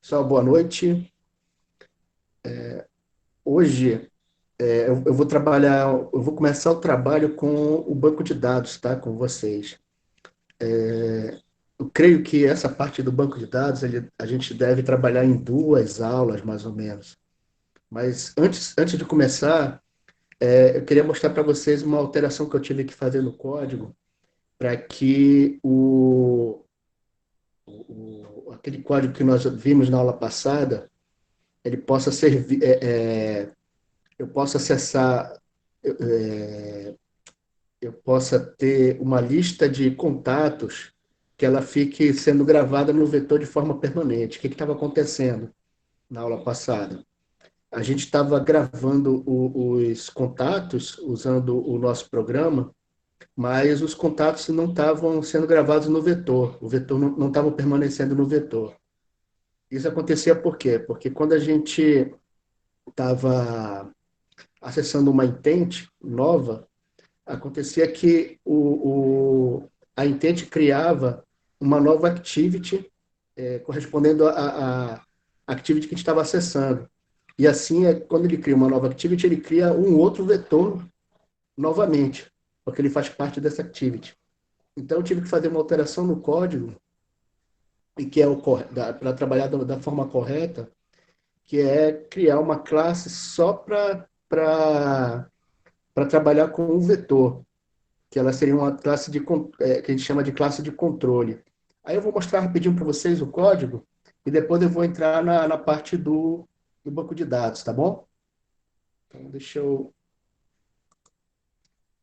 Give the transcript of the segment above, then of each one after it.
Pessoal, boa noite. Hoje eu vou trabalhar, eu vou começar o trabalho com o banco de dados, tá? Com vocês. Eu creio que essa parte do banco de dados a gente deve trabalhar em duas aulas, mais ou menos. Mas antes de começar, eu queria mostrar para vocês uma alteração que eu tive que fazer no código para que aquele código que nós vimos na aula passada, ele possa servir, eu possa acessar eu possa ter uma lista de contatos que ela fique sendo gravada no vetor de forma permanente. O que estava acontecendo na aula passada? A gente estava gravando os contatos usando o nosso programa, mas os contatos não estavam sendo gravados no vetor. O vetor não estava permanecendo no vetor. Isso acontecia por quê? Porque quando a gente estava acessando uma intente nova, acontecia que a Intent criava uma nova activity correspondendo à activity que a gente estava acessando. E assim, quando ele cria uma nova activity, ele cria um outro vetor novamente, porque ele faz parte dessa activity. Então, eu tive que fazer uma alteração no código, e que é para trabalhar da forma correta, que é criar uma classe só para trabalhar com um vetor, que ela seria uma classe que a gente chama de classe de controle. Aí eu vou mostrar rapidinho para vocês o código e depois eu vou entrar na parte do banco de dados, tá bom? Então, deixa eu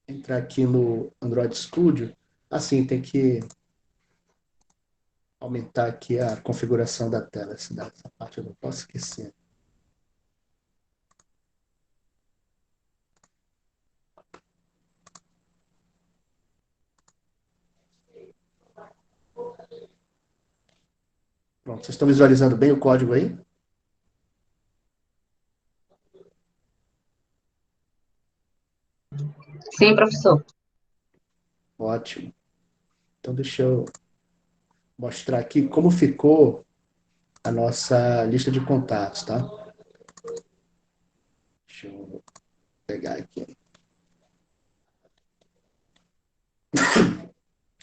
entrar aqui no Android Studio. Assim, tem que aumentar aqui a configuração da tela. Essa parte eu não posso esquecer. Pronto, vocês estão visualizando bem o código aí? Sim, professor. Ótimo. Então, deixa eu mostrar aqui como ficou a nossa lista de contatos, tá? Deixa eu pegar aqui.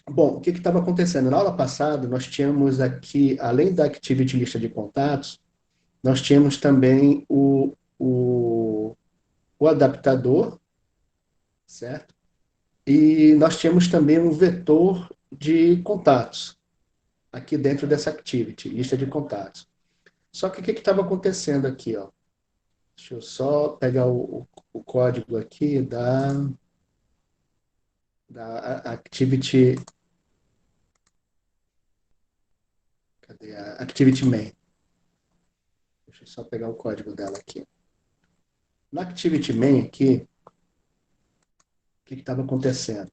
Bom, o que estava acontecendo? Na aula passada, nós tínhamos aqui, além da Activity Lista de Contatos, nós tínhamos também o adaptador, certo? E nós tínhamos também um vetor de contatos, aqui dentro dessa Activity, lista de contatos. Só que o que estava acontecendo aqui? Ó? Deixa eu só pegar o código aqui da Activity. Cadê a Activity Main? Deixa eu só pegar o código dela aqui. Na Activity Main aqui, o que estava acontecendo?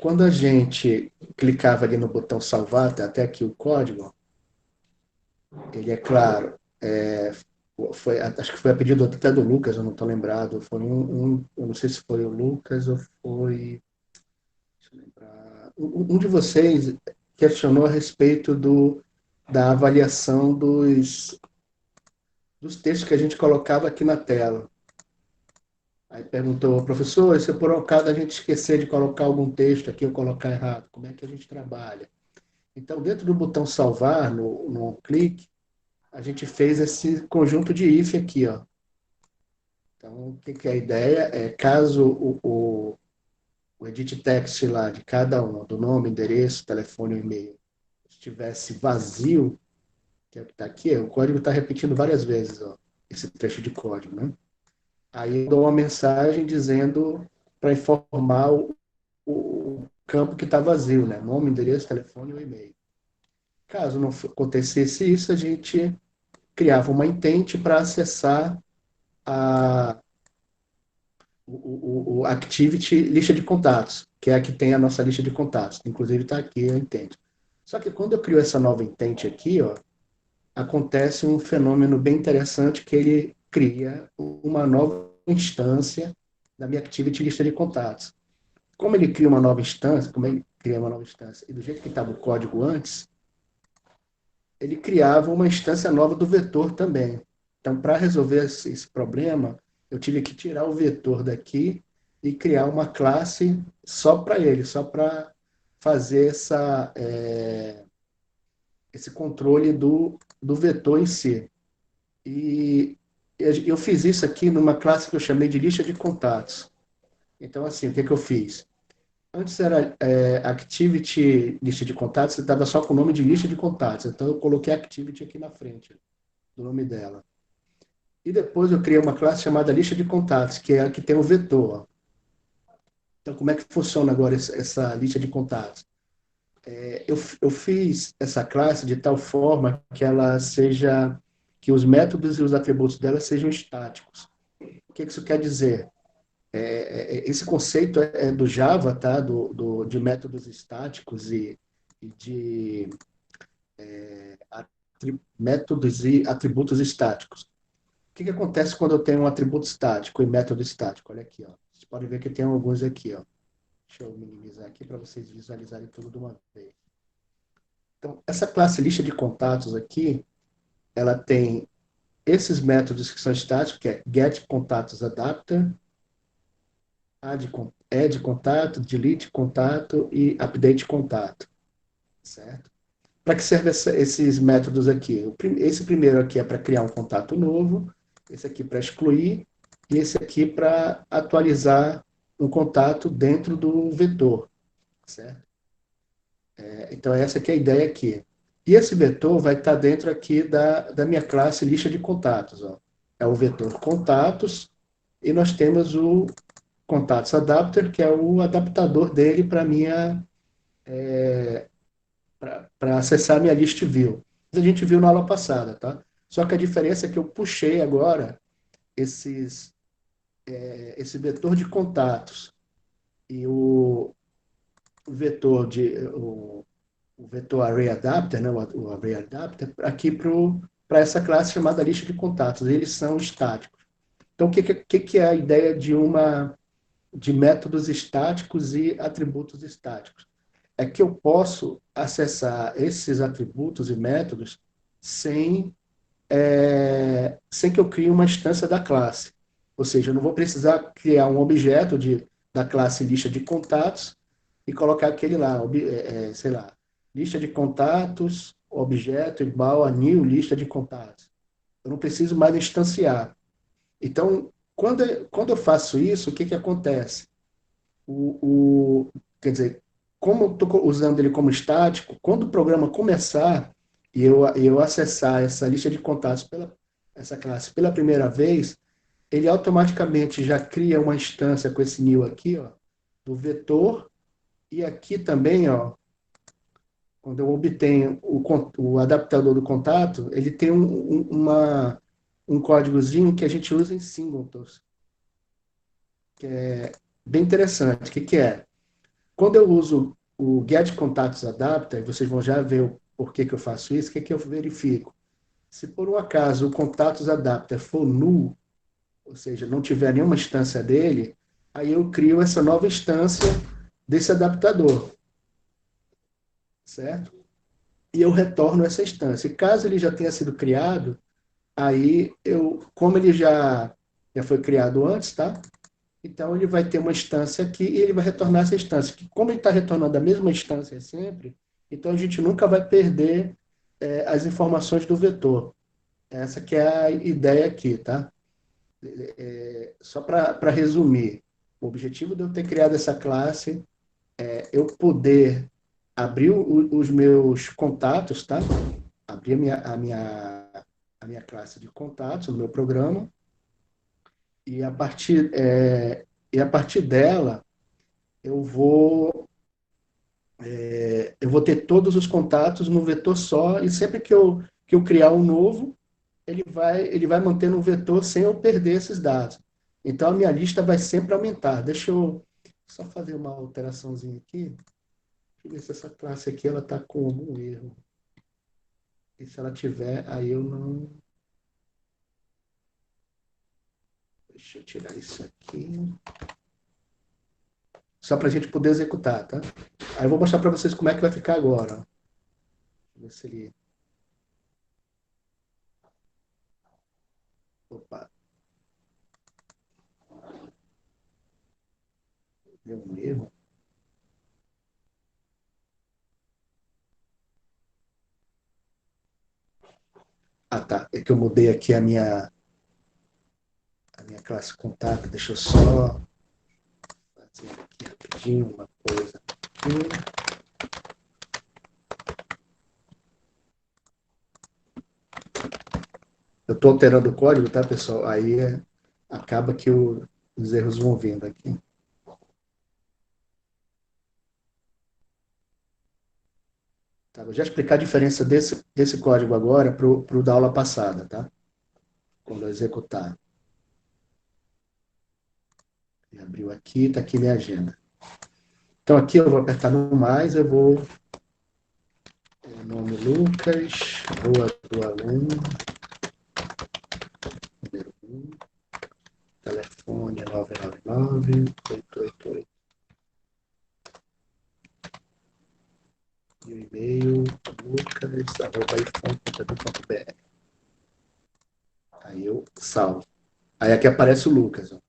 Quando a gente clicava ali no botão salvar, tá até aqui o código, ele é claro, acho que foi a pedido até do Lucas, eu não estou lembrado, foi eu não sei se foi o Lucas ou foi, deixa eu lembrar, um de vocês questionou a respeito da avaliação dos textos que a gente colocava aqui na tela. Aí perguntou, professor, se por um acaso a gente esquecer de colocar algum texto aqui ou colocar errado, como é que a gente trabalha? Então, dentro do botão salvar, no clique, a gente fez esse conjunto de if aqui, ó. Então, o que, que é a ideia? É caso o edit text lá de cada um, do nome, endereço, telefone e e-mail, estivesse vazio, que é o que está aqui, o código está repetindo várias vezes, ó, esse trecho de código, né? Aí eu dou uma mensagem dizendo para informar o campo que está vazio, né? Nome, endereço, telefone e e-mail. Caso não acontecesse isso, a gente criava uma intente para acessar a, o Activity lista de contatos, que é a que tem a nossa lista de contatos. Inclusive está aqui a intente. Só que quando eu crio essa nova intente aqui, ó, acontece um fenômeno bem interessante que ele cria uma nova instância da minha Activity lista de contatos. Como ele cria uma nova instância, como ele cria uma nova instância, e do jeito que estava o código antes, ele criava uma instância nova do vetor também. Então, para resolver esse problema, eu tive que tirar o vetor daqui e criar uma classe só para ele, só para fazer esse controle do vetor em si. E eu fiz isso aqui numa classe que eu chamei de lista de contatos. Então, assim, o que eu fiz? Antes era Activity lista de contatos, você estava só com o nome de lista de contatos. Então, eu coloquei Activity aqui na frente do nome dela. E depois eu criei uma classe chamada lista de contatos, que é a que tem o vetor. Então, como é que funciona agora essa lista de contatos? Eu fiz essa classe de tal forma que ela seja, que os métodos e os atributos dela sejam estáticos. O que isso quer dizer? Esse conceito é do Java, tá? De métodos estáticos e de métodos e atributos estáticos. O que acontece quando eu tenho um atributo estático e método estático? Olha aqui, ó. Vocês podem ver que tem alguns aqui, ó. Deixa eu minimizar aqui para vocês visualizarem tudo de uma vez. Então, essa classe lista de contatos aqui, ela tem esses métodos que são estáticos, que é getContatosAdapter, add contato, delete contato e update contato, certo? Para que servem esses métodos aqui? Esse primeiro aqui é para criar um contato novo, esse aqui para excluir e esse aqui para atualizar um contato dentro do vetor, certo? Então, essa aqui é a ideia aqui. E esse vetor vai estar dentro aqui da minha classe lista de contatos. Ó. É o vetor contatos e nós temos o contatos adapter, que é o adaptador dele para minha para acessar a minha list view. A gente viu na aula passada, tá? Só que a diferença é que eu puxei agora esse vetor de contatos e vetor o vetor array adapter, né, o array adapter, aqui para essa classe chamada lista de contatos. Eles são estáticos. Então, o que é a ideia de métodos estáticos e atributos estáticos? É que eu posso acessar esses atributos e métodos sem, sem que eu crie uma instância da classe. Ou seja, eu não vou precisar criar um objeto da classe lista de contatos e colocar aquele lá, sei lá, lista de contatos, objeto igual a new lista de contatos. Eu não preciso mais instanciar. Então, quando eu faço isso, o que acontece? Quer dizer, como eu estou usando ele como estático, quando o programa começar e eu acessar essa lista de contatos essa classe pela primeira vez, ele automaticamente já cria uma instância com esse new aqui, ó, do vetor, e aqui também, ó, quando eu obtenho o adaptador do contato, ele tem um códigozinho que a gente usa em singletons, que é bem interessante. O que é? Quando eu uso o getContatosAdapter, vocês vão já ver o porquê que eu faço isso, o que eu verifico? Se por um acaso o contatos-adapter for null, ou seja, não tiver nenhuma instância dele, aí eu crio essa nova instância desse adaptador, certo? E eu retorno essa instância. E caso ele já tenha sido criado, aí como ele já foi criado antes, tá? Então ele vai ter uma instância aqui e ele vai retornar essa instância. Que como ele está retornando a mesma instância sempre, então a gente nunca vai perder as informações do vetor. Essa que é a ideia aqui, tá? Só para resumir, o objetivo de eu ter criado essa classe é eu poder abrir os meus contatos, tá? Abrir a minha classe de contatos no meu programa e a partir dela eu vou ter todos os contatos no vetor só e sempre que eu criar um novo, ele vai manter no vetor sem eu perder esses dados. Então, a minha lista vai sempre aumentar. Deixa eu só fazer uma alteraçãozinha aqui. Deixa eu ver se essa classe aqui ela está com algum erro. E se ela tiver, aí eu não... Deixa eu tirar isso aqui. Só para a gente poder executar, tá? Aí eu vou mostrar para vocês como é que vai ficar agora. Ó. Ver se ele... Opa, deu um erro. Ah, tá. É que eu mudei aqui a minha classe contato. Deixa eu só fazer aqui rapidinho uma coisa. Aqui. Eu estou alterando o código, tá, pessoal? Aí acaba que os erros vão vindo aqui. Tá, vou já explicar a diferença desse código agora para o da aula passada, tá? Quando eu executar. Ele abriu aqui, está aqui minha agenda. Então aqui eu vou apertar no mais, eu vou nome Lucas, rua do aluno, número 1, telefone 999-888 e o e-mail lucas@ifon.edu.br. Aí eu salvo. Aí aqui aparece o Lucas. Ó.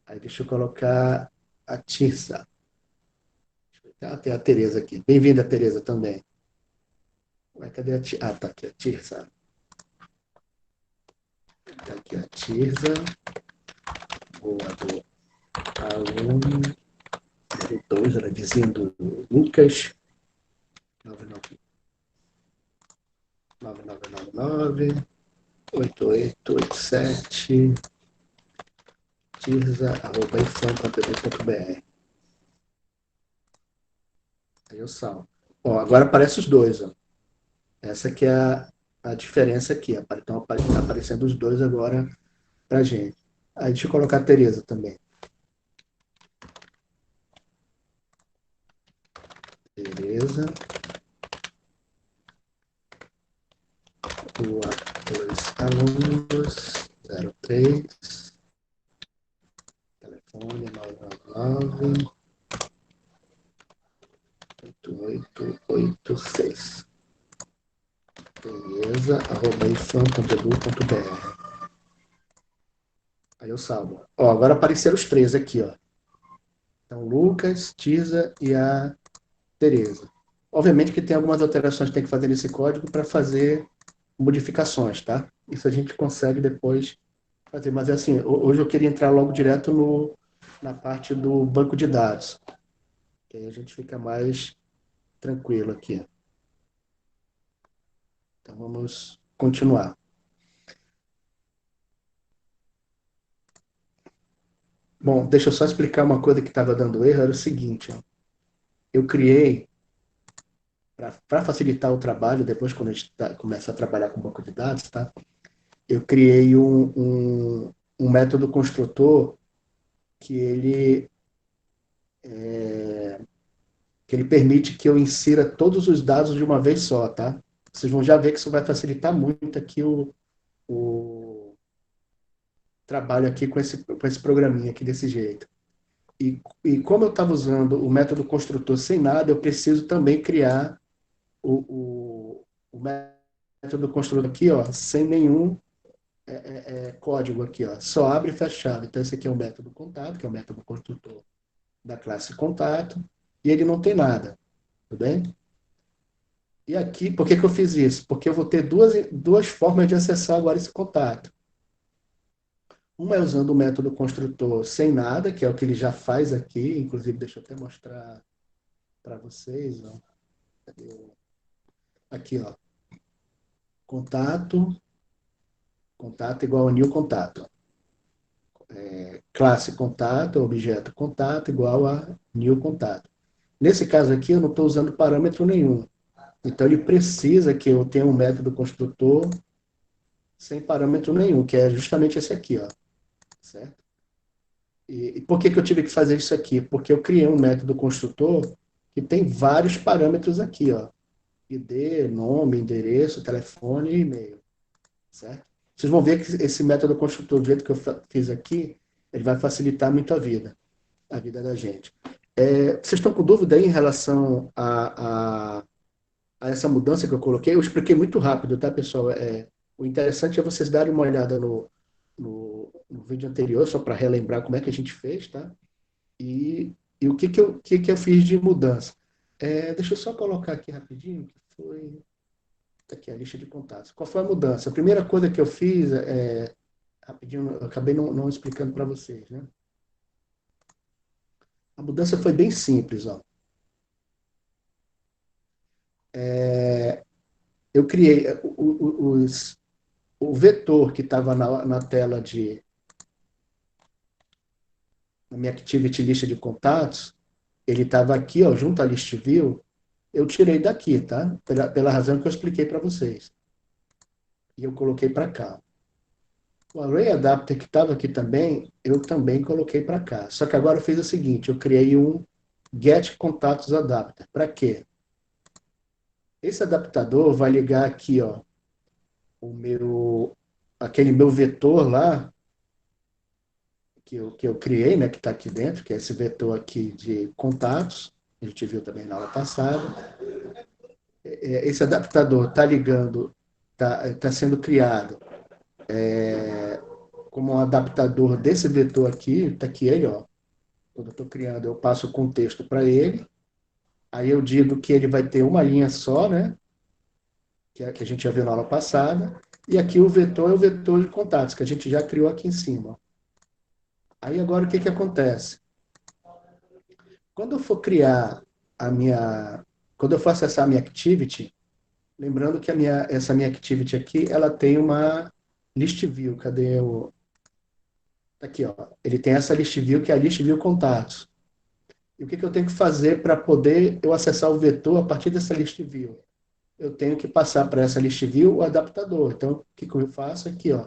Aí deixa eu colocar a Tirsa. Ah, tem a Tereza aqui. Bem-vinda, Tereza, também. Ué, cadê a Tirsa? Ah, tá aqui a Tirsa. Tá aqui a Tirsa. Boa, boa. Aluno 2, ela dizendo Lucas. 9999-8887 tirza.ifam.edu.br. Aí eu salvo. Ó, agora aparece os dois. Ó. Essa que é a diferença aqui. Então tá aparecendo os dois agora pra gente. Aí deixa eu colocar a Tereza também. Tereza. Rua 2 alunos 03. Telefone 999 8886. Beleza, @ifam.edu.br. Aí eu salvo. Ó, agora apareceram os três aqui, ó. Então, Lucas, Tisa e a Tereza. Obviamente que tem algumas alterações que tem que fazer nesse código para fazer modificações, tá? Isso a gente consegue depois fazer. Mas assim, hoje eu queria entrar logo direto na parte do banco de dados. Que aí a gente fica mais tranquilo aqui. Então vamos continuar. Bom, deixa eu só explicar uma coisa que estava dando erro, era o seguinte, ó. Eu criei, para facilitar o trabalho, depois quando a gente começa a trabalhar com banco de dados, tá? Eu criei um método construtor que que ele permite que eu insira todos os dados de uma vez só, tá? Vocês vão já ver que isso vai facilitar muito aqui o trabalho aqui com esse programinha aqui desse jeito. E como eu estava usando o método construtor sem nada, eu preciso também criar o método construtor aqui, ó, sem nenhum código aqui, ó, só abre e fecha chave. Então, esse aqui é o método contato, que é o método construtor da classe contato, e ele não tem nada, tudo bem? E aqui, por que que eu fiz isso? Porque eu vou ter duas formas de acessar agora esse contato. Uma é usando o método construtor sem nada, que é o que ele já faz aqui, inclusive deixa eu até mostrar para vocês, ó. Aqui, ó, contato, contato igual a new contato. Classe contato, objeto contato igual a new contato. Nesse caso aqui, eu não estou usando parâmetro nenhum. Então, ele precisa que eu tenha um método construtor sem parâmetro nenhum, que é justamente esse aqui, ó. Certo? E por que que eu tive que fazer isso aqui? Porque eu criei um método construtor que tem vários parâmetros aqui, ó. ID, nome, endereço, telefone e e-mail. Certo? Vocês vão ver que esse método construtor, do jeito que eu fiz aqui, ele vai facilitar muito a vida da gente. Vocês estão com dúvida aí em relação a essa mudança que eu coloquei? Eu expliquei muito rápido, tá, pessoal? O interessante é vocês darem uma olhada no vídeo anterior, só para relembrar como é que a gente fez, tá? E o que eu fiz de mudança. Deixa eu só colocar aqui rapidinho, que foi. Tá aqui a lista de contatos. Qual foi a mudança? A primeira coisa que eu fiz, rapidinho, eu acabei não explicando para vocês, né? A mudança foi bem simples, ó. Eu criei o vetor que estava na tela na minha Activity lista de contatos, ele estava aqui, ó, junto à list view, eu tirei daqui, tá? Pela razão que eu expliquei para vocês. E eu coloquei para cá. O Array Adapter que estava aqui também, eu também coloquei para cá. Só que agora eu fiz o seguinte, eu criei um Get Contatos Adapter. Para quê? Esse adaptador vai ligar aqui, ó, aquele meu vetor lá, que eu criei, né, que está aqui dentro, que é esse vetor aqui de contatos, a gente viu também na aula passada. Esse adaptador está ligando, tá sendo criado como um adaptador desse vetor aqui, está aqui ele, ó. Quando eu estou criando, eu passo o contexto para ele, aí eu digo que ele vai ter uma linha só, né, que é a que a gente já viu na aula passada, e aqui o vetor é o vetor de contatos, que a gente já criou aqui em cima. Aí agora o que acontece? Quando eu for criar a minha. Quando eu for acessar a minha activity, lembrando que essa minha activity aqui, ela tem uma list view. Cadê o. Tá aqui, ó. Ele tem essa list view, que é a list view contatos. E o que eu tenho que fazer para poder eu acessar o vetor a partir dessa list view? Eu tenho que passar para essa list view o adaptador. Então, o que eu faço aqui, ó?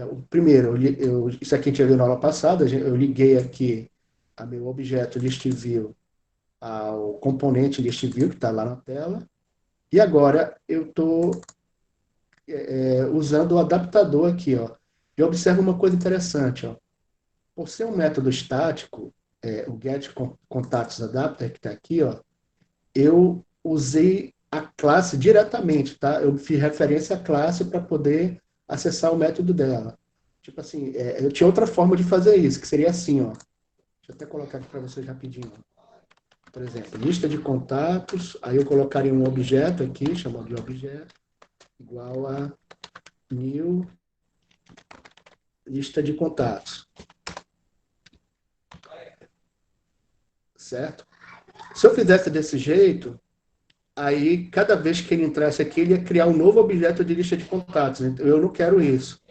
O primeiro, isso aqui a gente já viu na aula passada, eu liguei aqui a meu objeto list view ao componente list view que está lá na tela. E agora eu estou usando o adaptador aqui, ó. E observa uma coisa interessante, ó. Por ser um método estático, o getContactsAdapter que está aqui, ó, eu usei a classe diretamente, tá? Eu fiz referência à classe para poder acessar o método dela. Tipo assim, eu tinha outra forma de fazer isso, que seria assim, ó. Deixa eu até colocar aqui para vocês rapidinho. Por exemplo, lista de contatos, aí eu colocaria um objeto aqui, chamado de objeto, igual a new lista de contatos. Certo? Se eu fizesse desse jeito, aí cada vez que ele entrasse aqui, ele ia criar um novo objeto de lista de contatos. Então, eu não quero isso.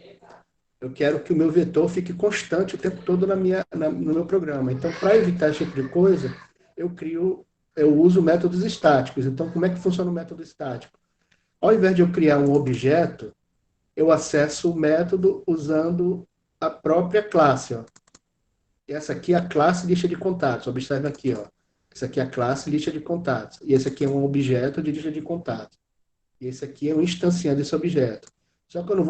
Eu quero que o meu vetor fique constante o tempo todo no meu programa. Então, para evitar esse tipo de coisa, eu uso métodos estáticos. Então, como é que funciona o método estático? Ao invés de eu criar um objeto, eu acesso o método usando a própria classe. Ó. Essa aqui é a classe lista de contatos. Observe aqui. Ó. Essa aqui é a classe lista de contatos. E esse aqui é um objeto de lista de contatos. E esse aqui é um instanciando esse objeto. Só que eu não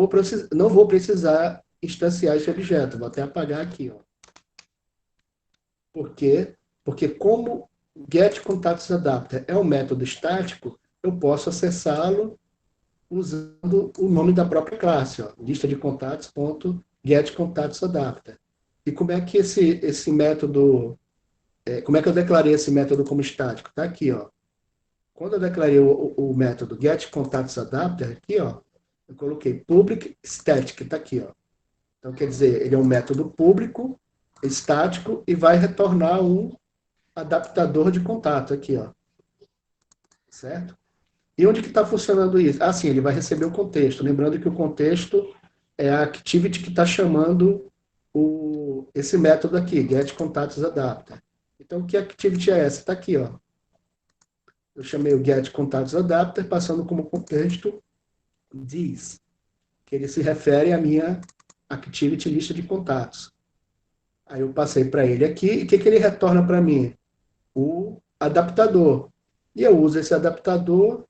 vou precisar instanciar esse objeto. Vou até apagar aqui. Ó. Por quê? Porque como getContactsAdapter é um método estático, eu posso acessá-lo usando o nome da própria classe, ó, lista de contatos.getContactsAdapter. E como é que esse método, como é que eu declarei esse método como estático? Está aqui, ó. Quando eu declarei o método getContactsAdapter, aqui, ó, eu coloquei public static, está aqui, ó. Então, quer dizer, ele é um método público, estático, e vai retornar um adaptador de contato aqui, ó. Certo? E onde que está funcionando isso? Ah, sim, ele vai receber o contexto. Lembrando que o contexto é a activity que está chamando esse método aqui, getContactsAdapter. Então, que activity é essa? Está aqui, ó. Eu chamei o getContactsAdapter, passando como contexto this, que ele se refere à minha activity lista de contatos. Aí eu passei para ele aqui, e o que ele retorna para mim? O adaptador. E eu uso esse adaptador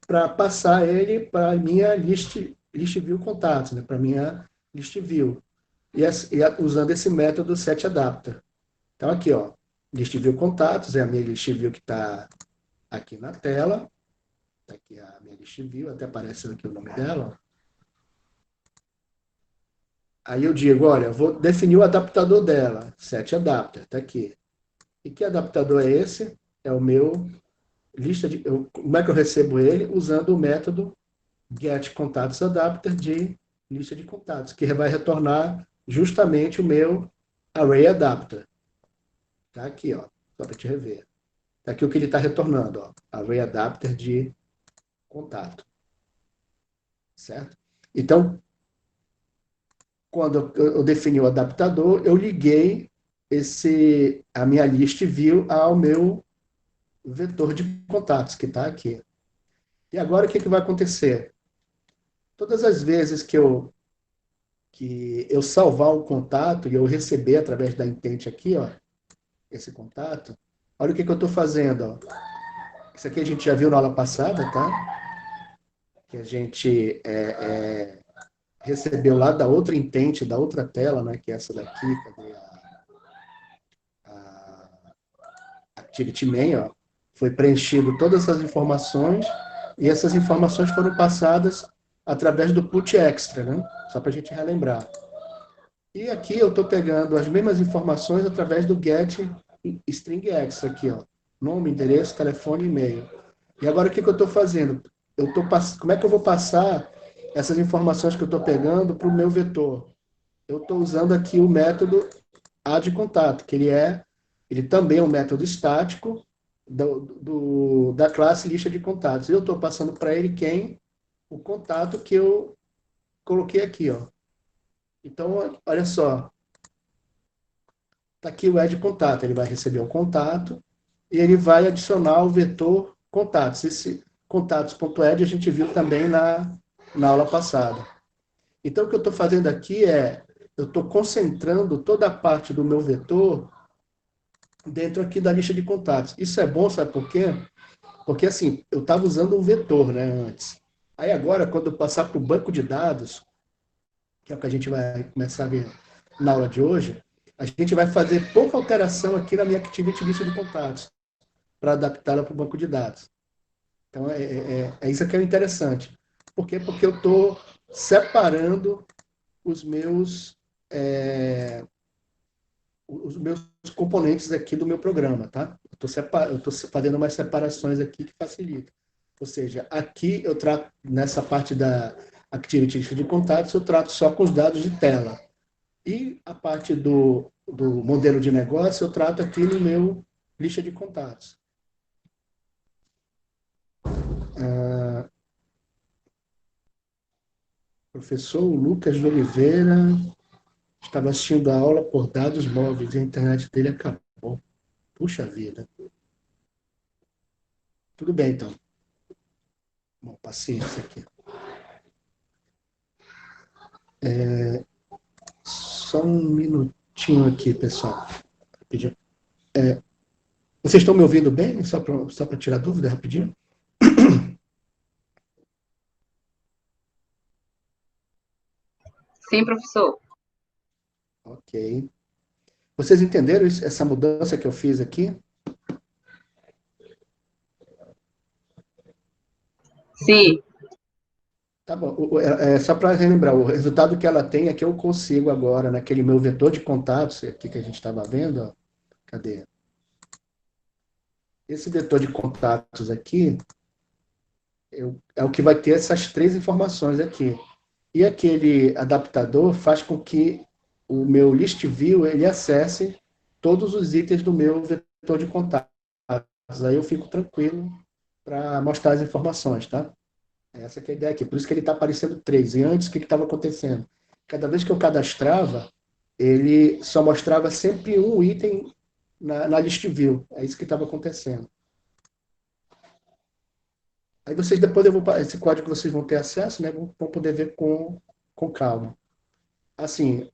para passar ele para a minha list view contatos, né? Para a minha list view. Usando esse método setAdapter. Então, aqui, ó, list view contatos, é a minha list view que está aqui na tela. Tá aqui a minha lista view, até apareceu aqui o nome dela. Aí eu digo, olha, eu vou definir o adaptador dela, set adapter, tá aqui. E que adaptador é esse? É o meu como é que eu recebo ele? Usando o método getContatsAdapter de lista de contatos, que vai retornar justamente o meu ArrayAdapter. Tá aqui, ó, só para te rever. Tá aqui o que ele está retornando, ó, ArrayAdapter de contato. Certo? Então, quando eu defini o adaptador, eu liguei a minha list view ao meu vetor de contatos, que está aqui. E agora o que vai acontecer? Todas as vezes que eu salvar um contato e eu receber através da intent aqui, ó, esse contato, olha o que eu estou fazendo. Ó. Isso aqui a gente já viu na aula passada, tá? Que a gente recebeu lá da outra intent, da outra tela, né, que é essa daqui, cadê a Activity Main, ó, foi preenchido todas essas informações e essas informações foram passadas através do put extra, né? Só para a gente relembrar. E aqui eu estou pegando as mesmas informações através do get string extra aqui, ó. Nome, endereço, telefone e e-mail. E agora o que eu estou fazendo? Como é que eu vou passar essas informações que eu estou pegando para o meu vetor? Eu estou usando aqui o método addContato, que ele também é um método estático da classe lista de contatos. Eu estou passando para ele quem? O contato que eu coloquei aqui, ó. Então, olha só, está aqui o add contato, ele vai receber um contato e ele vai adicionar o vetor contatos. Esse contatos.add a gente viu também na aula passada. Então, o que eu estou fazendo aqui eu estou concentrando toda a parte do meu vetor dentro aqui da lista de contatos. Isso é bom, sabe por quê? Porque, assim, eu estava usando um vetor, né, antes. Aí agora, quando eu passar para o banco de dados, que é o que a gente vai começar a ver na aula de hoje, a gente vai fazer pouca alteração aqui na minha Activity List de contatos, para adaptá-la para o banco de dados. Então, é isso que é interessante. Por quê? Porque eu estou separando os meus, é, os meus componentes aqui do meu programa, tá? Eu estou fazendo umas separações aqui que facilita. Ou seja, aqui eu trato, nessa parte da Activity List de contatos, eu trato só com os dados de tela. E a parte do modelo de negócio eu trato aqui no meu lista de contatos. Professor Lucas de Oliveira estava assistindo a aula por dados móveis e a internet dele acabou. Puxa vida. Tudo bem, então. Bom, paciência aqui. Só um minutinho aqui, pessoal. Rapidinho. Vocês estão me ouvindo bem? Só para tirar dúvida, rapidinho. Sim, professor. Ok. Vocês entenderam essa mudança que eu fiz aqui? Sim. Tá bom. Só para relembrar, o resultado que ela tem é que eu consigo agora, naquele meu vetor de contatos aqui que a gente estava vendo, ó, cadê? Esse vetor de contatos aqui é o que vai ter essas três informações aqui. E aquele adaptador faz com que o meu list view ele acesse todos os itens do meu vetor de contatos. Aí eu fico tranquilo para mostrar as informações, tá? Essa que é a ideia aqui. Por isso que ele está aparecendo três. E antes, o que estava acontecendo? Cada vez que eu cadastrava, ele só mostrava sempre um item na list view. É isso que estava acontecendo. Aí vocês, depois esse código vocês vão ter acesso, né? Vão poder ver com calma. Assim,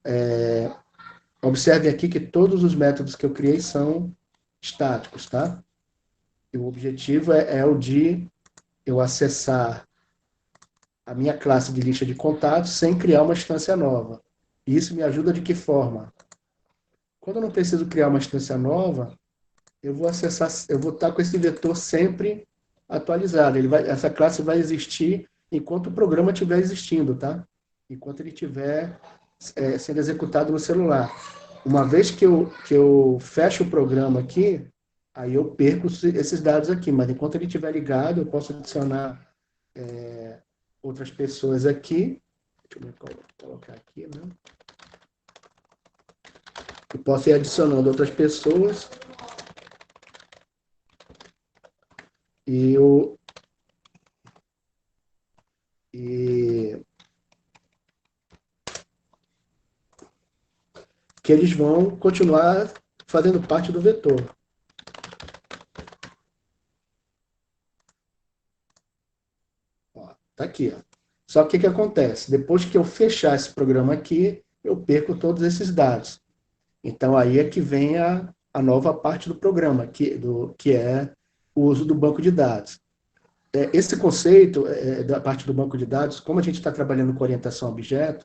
observem aqui que todos os métodos que eu criei são estáticos, tá? E o objetivo é o de eu acessar a minha classe de lista de contatos sem criar uma instância nova. E isso me ajuda de que forma? Quando eu não preciso criar uma instância nova, eu vou estar com esse vetor sempre atualizada. Essa classe vai existir enquanto o programa estiver existindo, tá? Enquanto ele estiver sendo executado no celular. Uma vez que eu fecho o programa aqui, aí eu perco esses dados aqui, mas enquanto ele estiver ligado, eu posso adicionar outras pessoas aqui. Deixa eu colocar aqui, né? Eu posso ir adicionando outras pessoas e eu e que eles vão continuar fazendo parte do vetor. Ó, tá aqui, ó. Só que o que acontece? Depois que eu fechar esse programa aqui, eu perco todos esses dados. Então, aí é que vem a nova parte do programa, que é o uso do banco de dados. Esse conceito da parte do banco de dados, como a gente está trabalhando com orientação a objeto,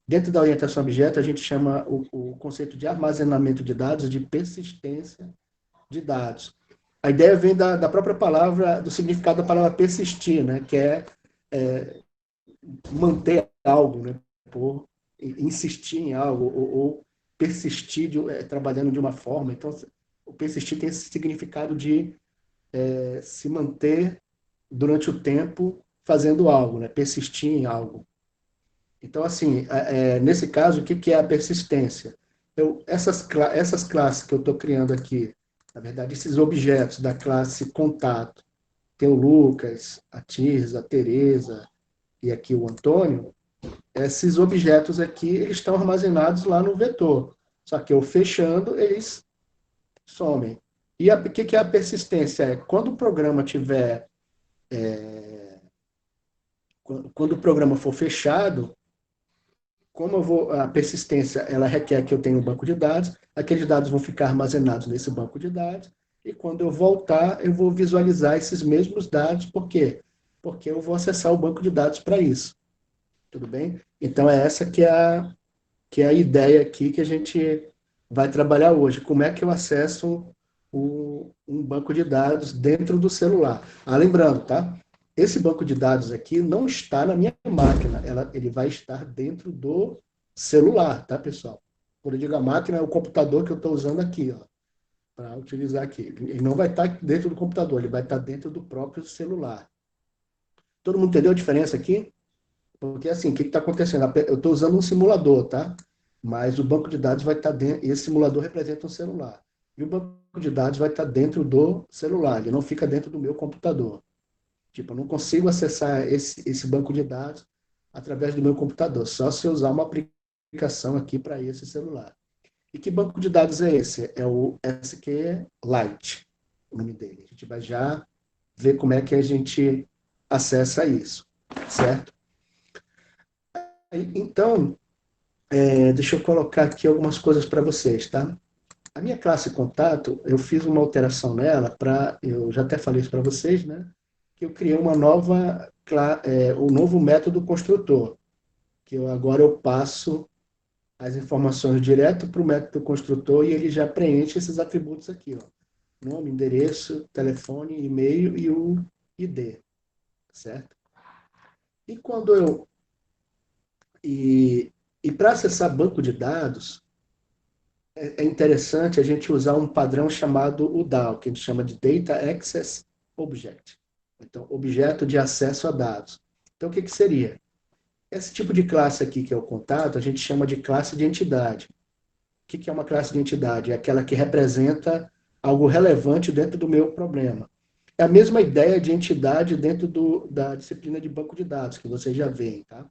dentro da orientação a objeto, a gente chama o conceito de armazenamento de dados de persistência de dados. A ideia vem da própria palavra, do significado da palavra persistir, né? Que é manter algo, né? Por insistir em algo, ou persistir trabalhando de uma forma. Então, o persistir tem esse significado de se manter durante o tempo fazendo algo, né? Persistir em algo. Então, assim, nesse caso, o que é a persistência? Essas classes que eu estou criando aqui, na verdade, esses objetos da classe contato, tem o Lucas, a Tirza, a Tereza e aqui o Antônio, esses objetos aqui, eles estão armazenados lá no vetor. Só que eu fechando, eles somem. E o que é a persistência? Quando o programa tiver... Quando o programa for fechado, a persistência ela requer que eu tenha um banco de dados, aqueles dados vão ficar armazenados nesse banco de dados, e quando eu voltar, eu vou visualizar esses mesmos dados, por quê? Porque eu vou acessar o banco de dados para isso. Tudo bem? Então, essa que é a ideia aqui que a gente vai trabalhar hoje. Como é que eu acesso um banco de dados dentro do celular? Lembrando, tá? Esse banco de dados aqui não está na minha máquina, ele vai estar dentro do celular, tá, pessoal? Quando eu digo a máquina, é o computador que eu estou usando aqui, ó, para utilizar aqui. Ele não vai estar dentro do computador, ele vai estar dentro do próprio celular. Todo mundo entendeu a diferença aqui? Porque, assim, o que está acontecendo? Eu estou usando um simulador, tá? Mas o banco de dados vai estar dentro, esse simulador representa um celular. E o banco de dados vai estar dentro do celular, ele não fica dentro do meu computador. Tipo, eu não consigo acessar esse banco de dados através do meu computador, só se eu usar uma aplicação aqui para esse celular. E que banco de dados é esse? É o SQLite, o nome dele. A gente vai já ver como é que a gente acessa isso, certo? Então, deixa eu colocar aqui algumas coisas para vocês, tá? A minha classe contato, eu fiz uma alteração nela eu já até falei isso para vocês, né? Que eu criei um novo método construtor, que agora eu passo as informações direto para o método construtor e ele já preenche esses atributos aqui, ó. Nome, endereço, telefone, e-mail e o ID, certo? E quando eu e, e para acessar banco de dados, é interessante a gente usar um padrão chamado o DAO, que a gente chama de Data Access Object. Então, objeto de acesso a dados. Então, o que seria? Esse tipo de classe aqui, que é o contato, a gente chama de classe de entidade. O que é uma classe de entidade? É aquela que representa algo relevante dentro do meu problema. É a mesma ideia de entidade dentro da disciplina de banco de dados, que vocês já veem, tá?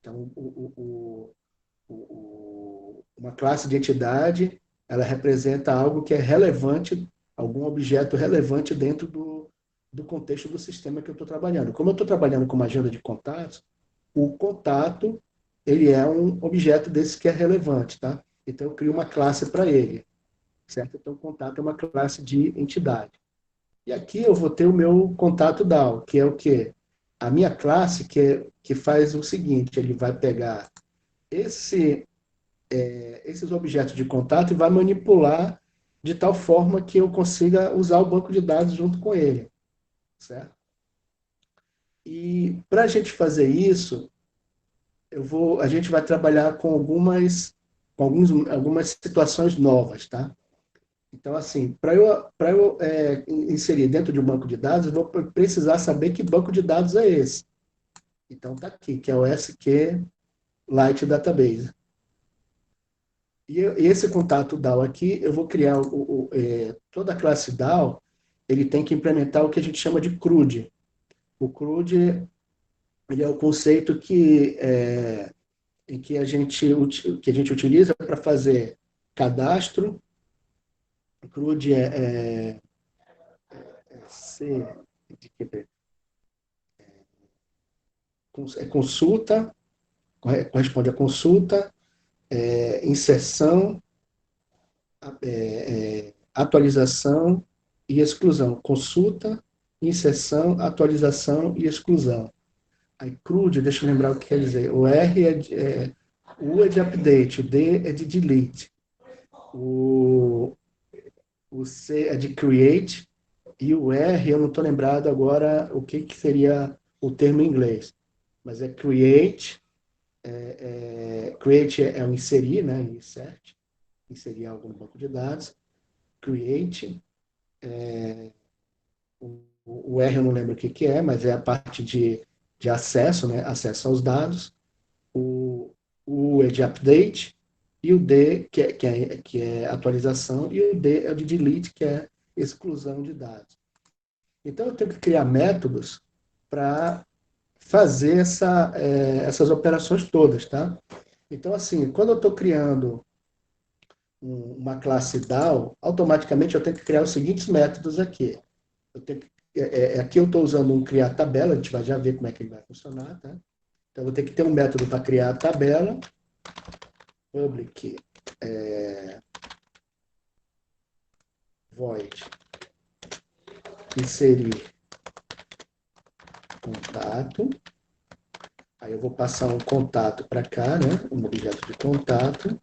Então, uma classe de entidade, ela representa algo que é relevante, algum objeto relevante dentro do contexto do sistema que eu estou trabalhando. Como eu estou trabalhando com uma agenda de contatos, o contato, ele é um objeto desse que é relevante, tá? Então, eu crio uma classe para ele, certo? Então, o contato é uma classe de entidade. E aqui eu vou ter o meu contato DAO, que é o quê? A minha classe que faz o seguinte, ele vai pegar esses objetos de contato e vai manipular de tal forma que eu consiga usar o banco de dados junto com ele, certo? E para a gente fazer isso, a gente vai trabalhar com algumas situações novas, tá? Então, assim, para eu inserir dentro de um banco de dados, eu vou precisar saber que banco de dados é esse. Então, está aqui, que é o SQLite Database. E esse contato DAO aqui, eu vou criar toda a classe DAO, ele tem que implementar o que a gente chama de CRUD. O CRUD, ele é o conceito em que a gente utiliza para fazer cadastro. O CRUD C, de que, consulta, corresponde a consulta, inserção, atualização e exclusão. Consulta, inserção, atualização e exclusão. Aí, CRUD, deixa eu lembrar o que quer dizer. O R o U é de update, o D é de delete, o, o C é de create, e o R, eu não estou lembrado agora o que seria o termo em inglês, mas é create, create é o inserir, né? Insert, inserir algo no banco de dados, create, o R eu não lembro o que é, mas é a parte de acesso, né? Acesso aos dados, o U é de update, e o D, que é atualização, e o D é o de delete, que é exclusão de dados. Então, eu tenho que criar métodos para fazer essas operações todas, tá? Então, assim, quando eu estou criando uma classe DAO, automaticamente eu tenho que criar os seguintes métodos aqui. Aqui eu estou usando um criar tabela, a gente vai já ver como é que ele vai funcionar, tá? Então, eu vou ter que ter um método para criar a tabela, public void inserir contato. Aí eu vou passar um contato para cá, né? Um objeto de contato.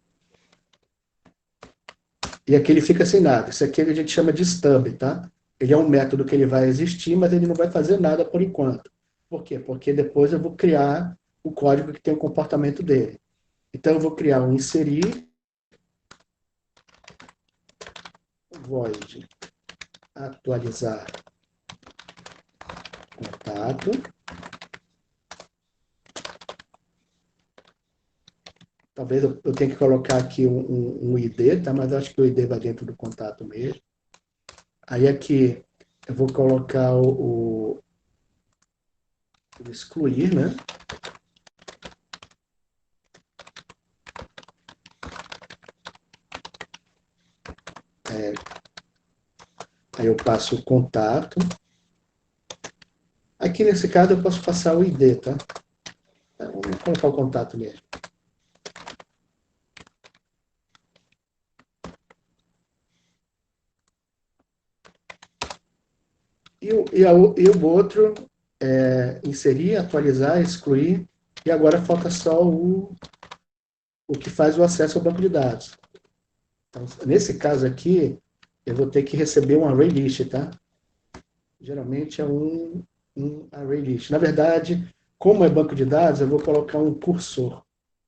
E aqui ele fica sem nada. Isso aqui a gente chama de stub, tá? Ele é um método que ele vai existir, mas ele não vai fazer nada por enquanto. Por quê? Porque depois eu vou criar o código que tem o comportamento dele. Então eu vou criar um inserir void atualizar contato. Talvez eu tenha que colocar aqui um ID, tá? Mas eu acho que o ID vai dentro do contato mesmo. Aí aqui eu vou colocar o excluir, né? Aí eu passo o contato. Aqui nesse caso eu posso passar o ID, tá? Vamos colocar o contato mesmo. E o outro é inserir, atualizar, excluir. E agora falta só o que faz o acesso ao banco de dados. Então, nesse caso aqui, eu vou ter que receber um array list, tá? Geralmente é um array list. Na verdade, como é banco de dados, eu vou colocar um cursor. A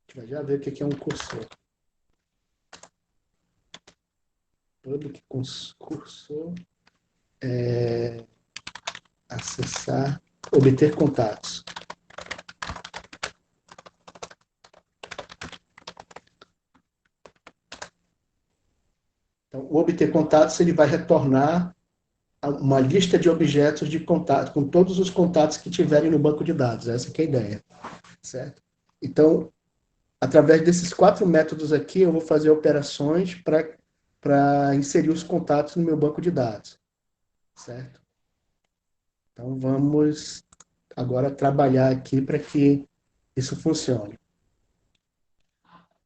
gente vai já ver o que é um cursor. Public cursor, acessar, obter contatos. Então, o obter contatos, ele vai retornar uma lista de objetos de contato, com todos os contatos que tiverem no banco de dados. Essa que é a ideia, certo? Então, através desses 4 métodos aqui, eu vou fazer operações para inserir os contatos no meu banco de dados, certo? Então, vamos agora trabalhar aqui para que isso funcione.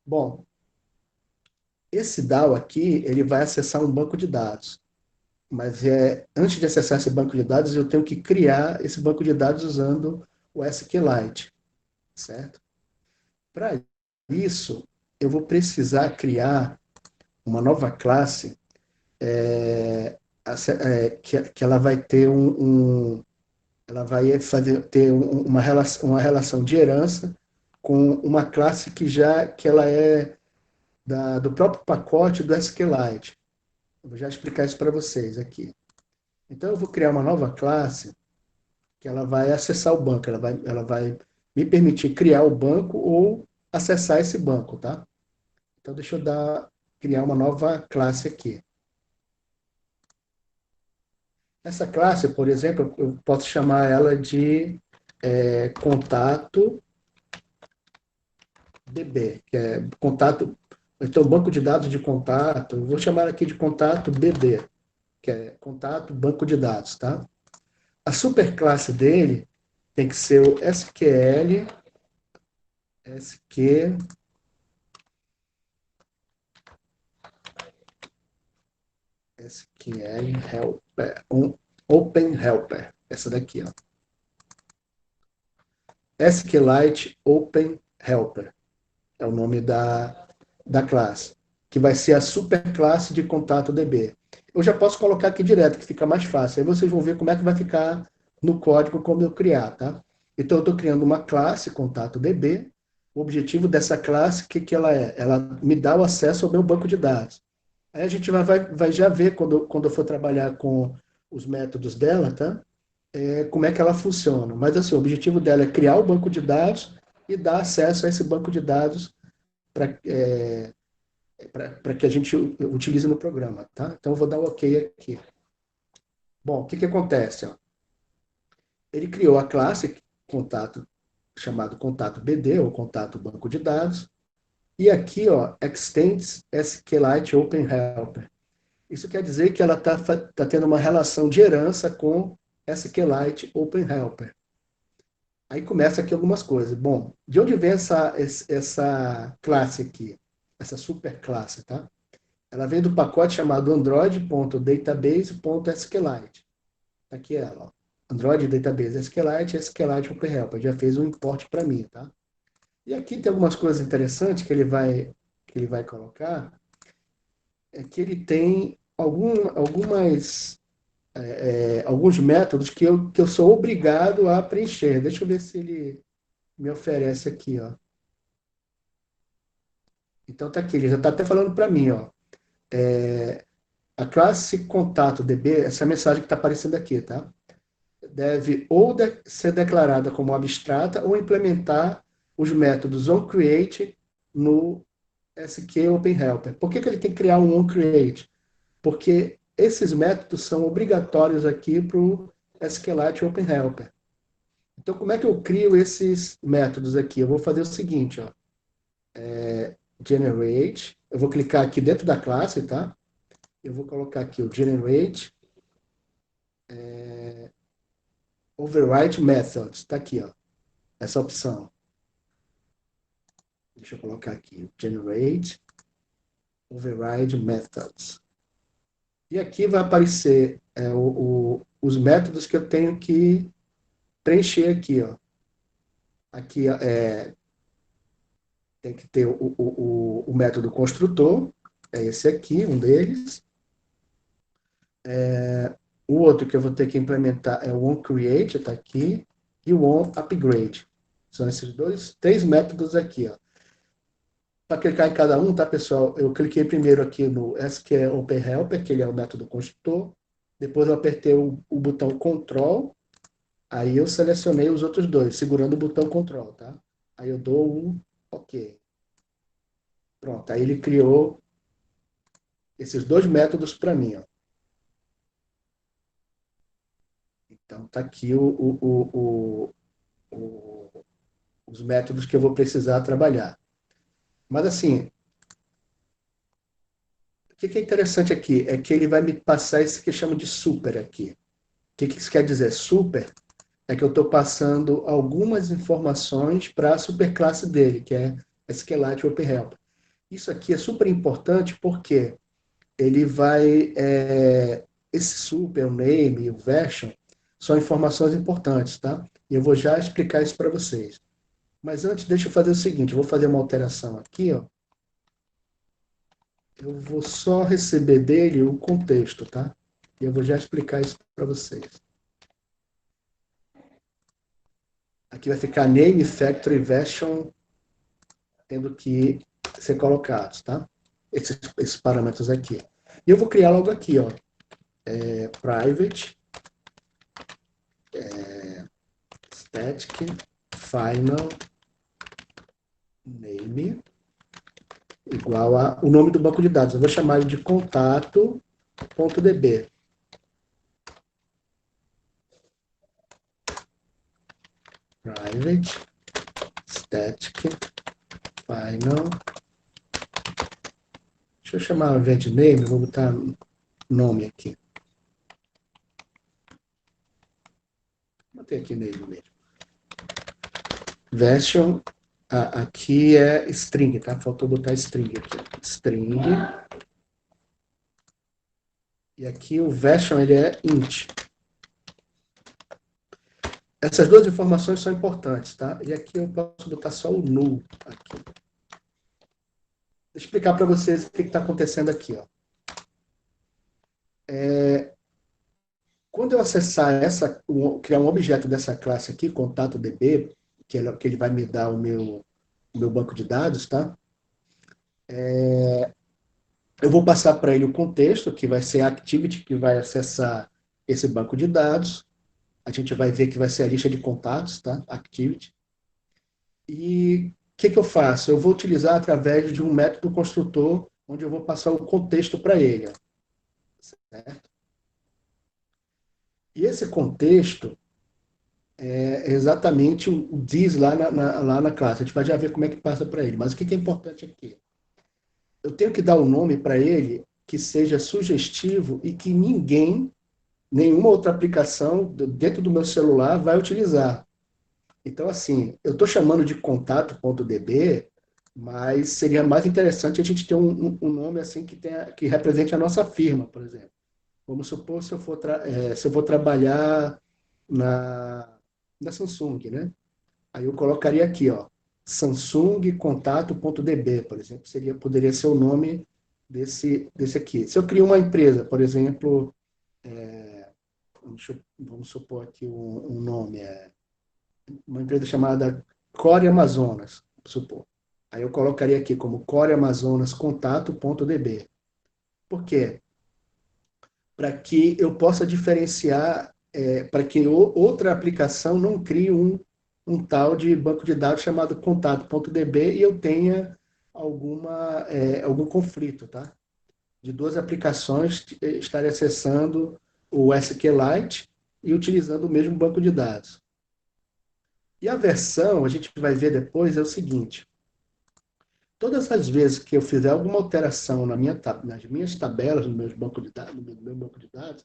Bom, esse DAO aqui, ele vai acessar um banco de dados. Mas antes de acessar esse banco de dados, eu tenho que criar esse banco de dados usando o SQLite, certo? Para isso, eu vou precisar criar uma nova classe que ela vai ter ela vai ter uma relação de herança com uma classe que ela é do próprio pacote do SQLite. Eu vou já explicar isso para vocês aqui. Então, eu vou criar uma nova classe que ela vai acessar o banco, ela vai me permitir criar o banco ou acessar esse banco, tá? Então, deixa eu criar uma nova classe aqui. Essa classe, por exemplo, eu posso chamar ela de contato DB, que é contato, então banco de dados de contato, eu vou chamar aqui de contato BD, que é contato banco de dados, tá? A superclasse dele tem que ser o SQL Helper, Open Helper, essa daqui, ó. SQLite Open Helper é o nome da classe, que vai ser a superclasse de contato DB. Eu já posso colocar aqui direto, que fica mais fácil. Aí vocês vão ver como é que vai ficar no código quando eu criar, tá? Então, eu estou criando uma classe, contato DB. O objetivo dessa classe, o que ela é? Ela me dá o acesso ao meu banco de dados. Aí a gente vai já ver, quando eu for trabalhar com os métodos dela, tá? Como é que ela funciona. Mas, assim, o objetivo dela é criar o banco de dados e dar acesso a esse banco de dados para que a gente utilize no programa, tá? Então, eu vou dar um OK aqui. Bom, o que acontece? Ó? Ele criou a classe contato, chamado contato BD, ou contato banco de dados, e aqui, ó, extends SQLite Open Helper. Isso quer dizer que ela tá tendo uma relação de herança com SQLite Open Helper. Aí começa aqui algumas coisas. Bom, de onde vem essa classe aqui? Essa superclasse, tá? Ela vem do pacote chamado android.database.sqlite. Aqui ela, ó. Android Database SQLite, SQLite OpenHelper. Já fez um import para mim, tá? E aqui tem algumas coisas interessantes que ele vai colocar. É que ele tem alguns métodos que eu sou obrigado a preencher. Deixa eu ver se ele me oferece aqui, ó. Então tá aqui, ele já está até falando para mim, ó. A classe contato DB, essa mensagem que está aparecendo aqui, tá? Deve ou ser declarada como abstrata ou implementar os métodos onCreate no SQ OpenHelper. Por que ele tem que criar um onCreate? Porque esses métodos são obrigatórios aqui para o SQLite OpenHelper. Então, como é que eu crio esses métodos aqui? Eu vou fazer o seguinte, ó. Generate, eu vou clicar aqui dentro da classe, tá? Eu vou colocar aqui o Generate Override Methods, tá aqui, ó. Essa opção. Deixa eu colocar aqui, Generate Override Methods. E aqui vai aparecer os métodos que eu tenho que preencher aqui, ó. Aqui tem que ter o método construtor, é esse aqui, um deles. O outro que eu vou ter que implementar é o onCreate, está aqui, e o onUpgrade. São esses três métodos aqui, ó. Para clicar em cada um, tá, pessoal? Eu cliquei primeiro aqui no SQL OpenHelper, que ele é o método construtor. Depois eu apertei o botão Ctrl. Aí eu selecionei os outros dois, segurando o botão Ctrl, tá? Aí eu dou um OK. Pronto, aí ele criou esses dois métodos para mim, ó. Então tá aqui os métodos que eu vou precisar trabalhar. Mas assim, o que é interessante aqui é que ele vai me passar esse que chama de super aqui. O que isso quer dizer? Super é que eu estou passando algumas informações para a superclasse dele, que é SQLite OpenHelper. Isso aqui é super importante porque ele vai... esse super, o name e o version são informações importantes, tá? E eu vou já explicar isso para vocês. Mas antes, deixa eu fazer o seguinte, eu vou fazer uma alteração aqui, ó. Eu vou só receber dele o contexto, tá? E eu vou já explicar isso para vocês. Aqui vai ficar name, factory, version, tendo que ser colocados, tá? Esses parâmetros aqui. E eu vou criar logo aqui, ó, private, static, final, name, igual a o nome do banco de dados. Eu vou chamar ele de contato.db. Private, static, final. Deixa eu chamar ao invés de name, vou botar nome aqui. Botei aqui name mesmo. Version, aqui é string, tá? Faltou botar string aqui. String. E aqui o version, ele é int. Essas duas informações são importantes, tá? E aqui eu posso botar só o null aqui. Vou explicar para vocês o que está acontecendo aqui, ó. Quando eu acessar criar um objeto dessa classe aqui, contato DB, que ele vai me dar o meu banco de dados, tá? Eu vou passar para ele o contexto, que vai ser a activity que vai acessar esse banco de dados. A gente vai ver que vai ser a lista de contatos, tá? Activity. E o que eu faço? Eu vou utilizar através de um método construtor, onde eu vou passar o contexto para ele. Certo? E esse contexto é exatamente o diz lá na classe. A gente vai já ver como é que passa para ele. Mas o que é importante aqui? Eu tenho que dar um nome para ele que seja sugestivo e que nenhuma outra aplicação dentro do meu celular vai utilizar. Então, assim, eu estou chamando de contato.db, mas seria mais interessante a gente ter um nome assim que represente a nossa firma, por exemplo. Vamos supor se eu vou trabalhar na Samsung, né? Aí eu colocaria aqui, ó, Samsung contato.db, por exemplo, poderia ser o nome desse aqui. Se eu crio uma empresa, por exemplo, vamos supor aqui um nome, uma empresa chamada Core Amazonas, supor. Aí eu colocaria aqui como Core Amazonas contato.db. Por quê? Para que eu possa diferenciar, para que outra aplicação não crie um tal de banco de dados chamado contato.db e eu tenha algum conflito, tá? De duas aplicações estarem acessando o SQLite e utilizando o mesmo banco de dados. E a versão, a gente vai ver depois, é o seguinte: todas as vezes que eu fizer alguma alteração nas minhas tabelas, no meu banco de dados, no meu banco de dados,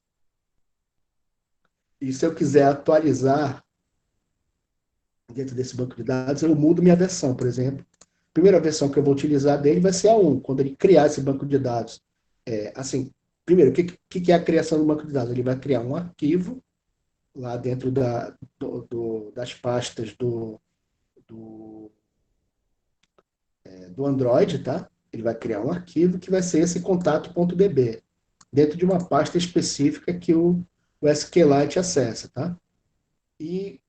e se eu quiser atualizar dentro desse banco de dados, eu mudo minha versão, por exemplo. A primeira versão que eu vou utilizar dele vai ser a 1, quando ele criar esse banco de dados. Assim, primeiro, o que é a criação do banco de dados? Ele vai criar um arquivo lá dentro das pastas do, do Android, tá? Ele vai criar um arquivo que vai ser esse contato.db, dentro de uma pasta específica que o SQLite acessa, tá? E,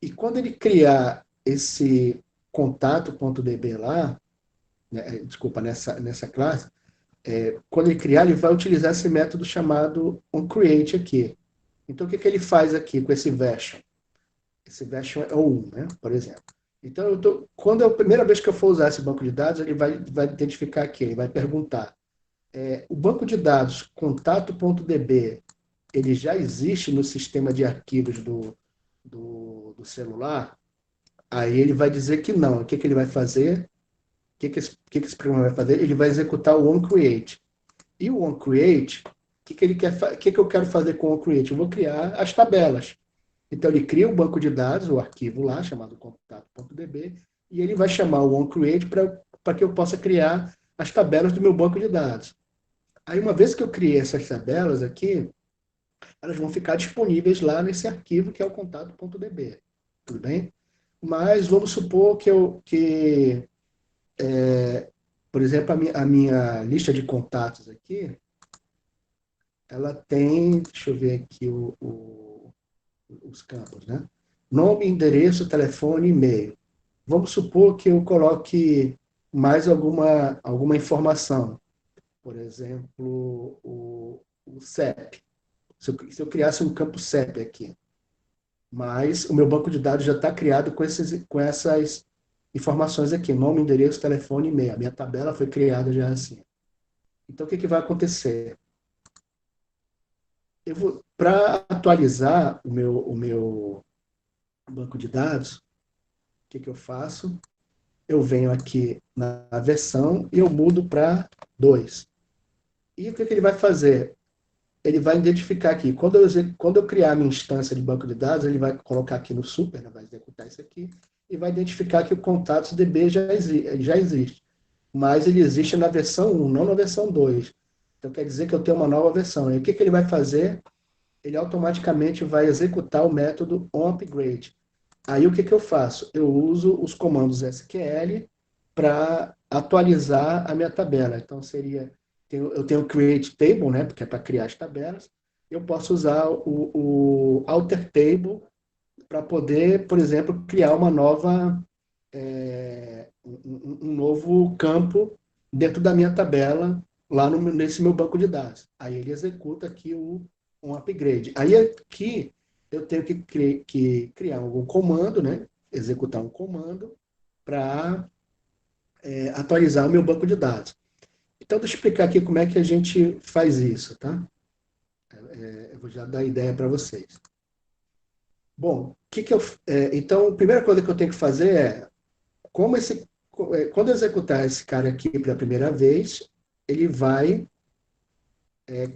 e quando ele criar esse contato.db lá, né, desculpa, nessa classe, quando ele criar, ele vai utilizar esse método chamado onCreate aqui. Então, o que ele faz aqui com esse version? Esse version é o 1, né, por exemplo. Então, quando é a primeira vez que eu for usar esse banco de dados, ele vai identificar aqui, ele vai perguntar, o banco de dados contato.db, ele já existe no sistema de arquivos do celular? Aí ele vai dizer que não. O que ele vai fazer? O que esse programa vai fazer? Ele vai executar o onCreate. E o onCreate, o que eu quero fazer com o onCreate? Eu vou criar as tabelas. Então, ele cria um banco de dados, o arquivo lá, chamado contato.db, e ele vai chamar o onCreate para que eu possa criar as tabelas do meu banco de dados. Aí, uma vez que eu criei essas tabelas aqui, elas vão ficar disponíveis lá nesse arquivo que é o contato.db. Tudo bem? Mas vamos supor por exemplo, a minha lista de contatos aqui, ela tem, deixa eu ver aqui os campos, né? nome, endereço, telefone, e-mail. Vamos supor que eu coloque mais alguma informação. Por exemplo, o CEP. Se eu criasse um campo CEP aqui, mas o meu banco de dados já está criado com essas informações aqui, nome, endereço, telefone, e-mail. A minha tabela foi criada já assim. Então, o que vai acontecer? Para atualizar o meu banco de dados, o que eu faço? Eu venho aqui na versão e eu mudo para 2. E o que ele vai fazer? Ele vai identificar aqui. Quando eu criar a minha instância de banco de dados, ele vai colocar aqui no super, né, vai executar isso aqui, e vai identificar que o contatos DB já existe. Mas ele existe na versão 1, não na versão 2. Então quer dizer que eu tenho uma nova versão. E o que ele vai fazer? Ele automaticamente vai executar o método onUpgrade. Aí o que eu faço? Eu uso os comandos SQL para atualizar a minha tabela. Então eu tenho o create table, né, porque é para criar as tabelas. Eu posso usar o alter table para poder, por exemplo, criar um novo campo dentro da minha tabela, lá nesse meu banco de dados. Aí ele executa aqui um upgrade. Aí aqui eu tenho que criar algum comando, né? Executar um comando para atualizar o meu banco de dados. Então, deixa eu explicar aqui como é que a gente faz isso, tá? Eu vou já dar ideia para vocês. Bom, então, a primeira coisa que eu tenho que fazer é, quando eu executar esse cara aqui pela primeira vez, ele vai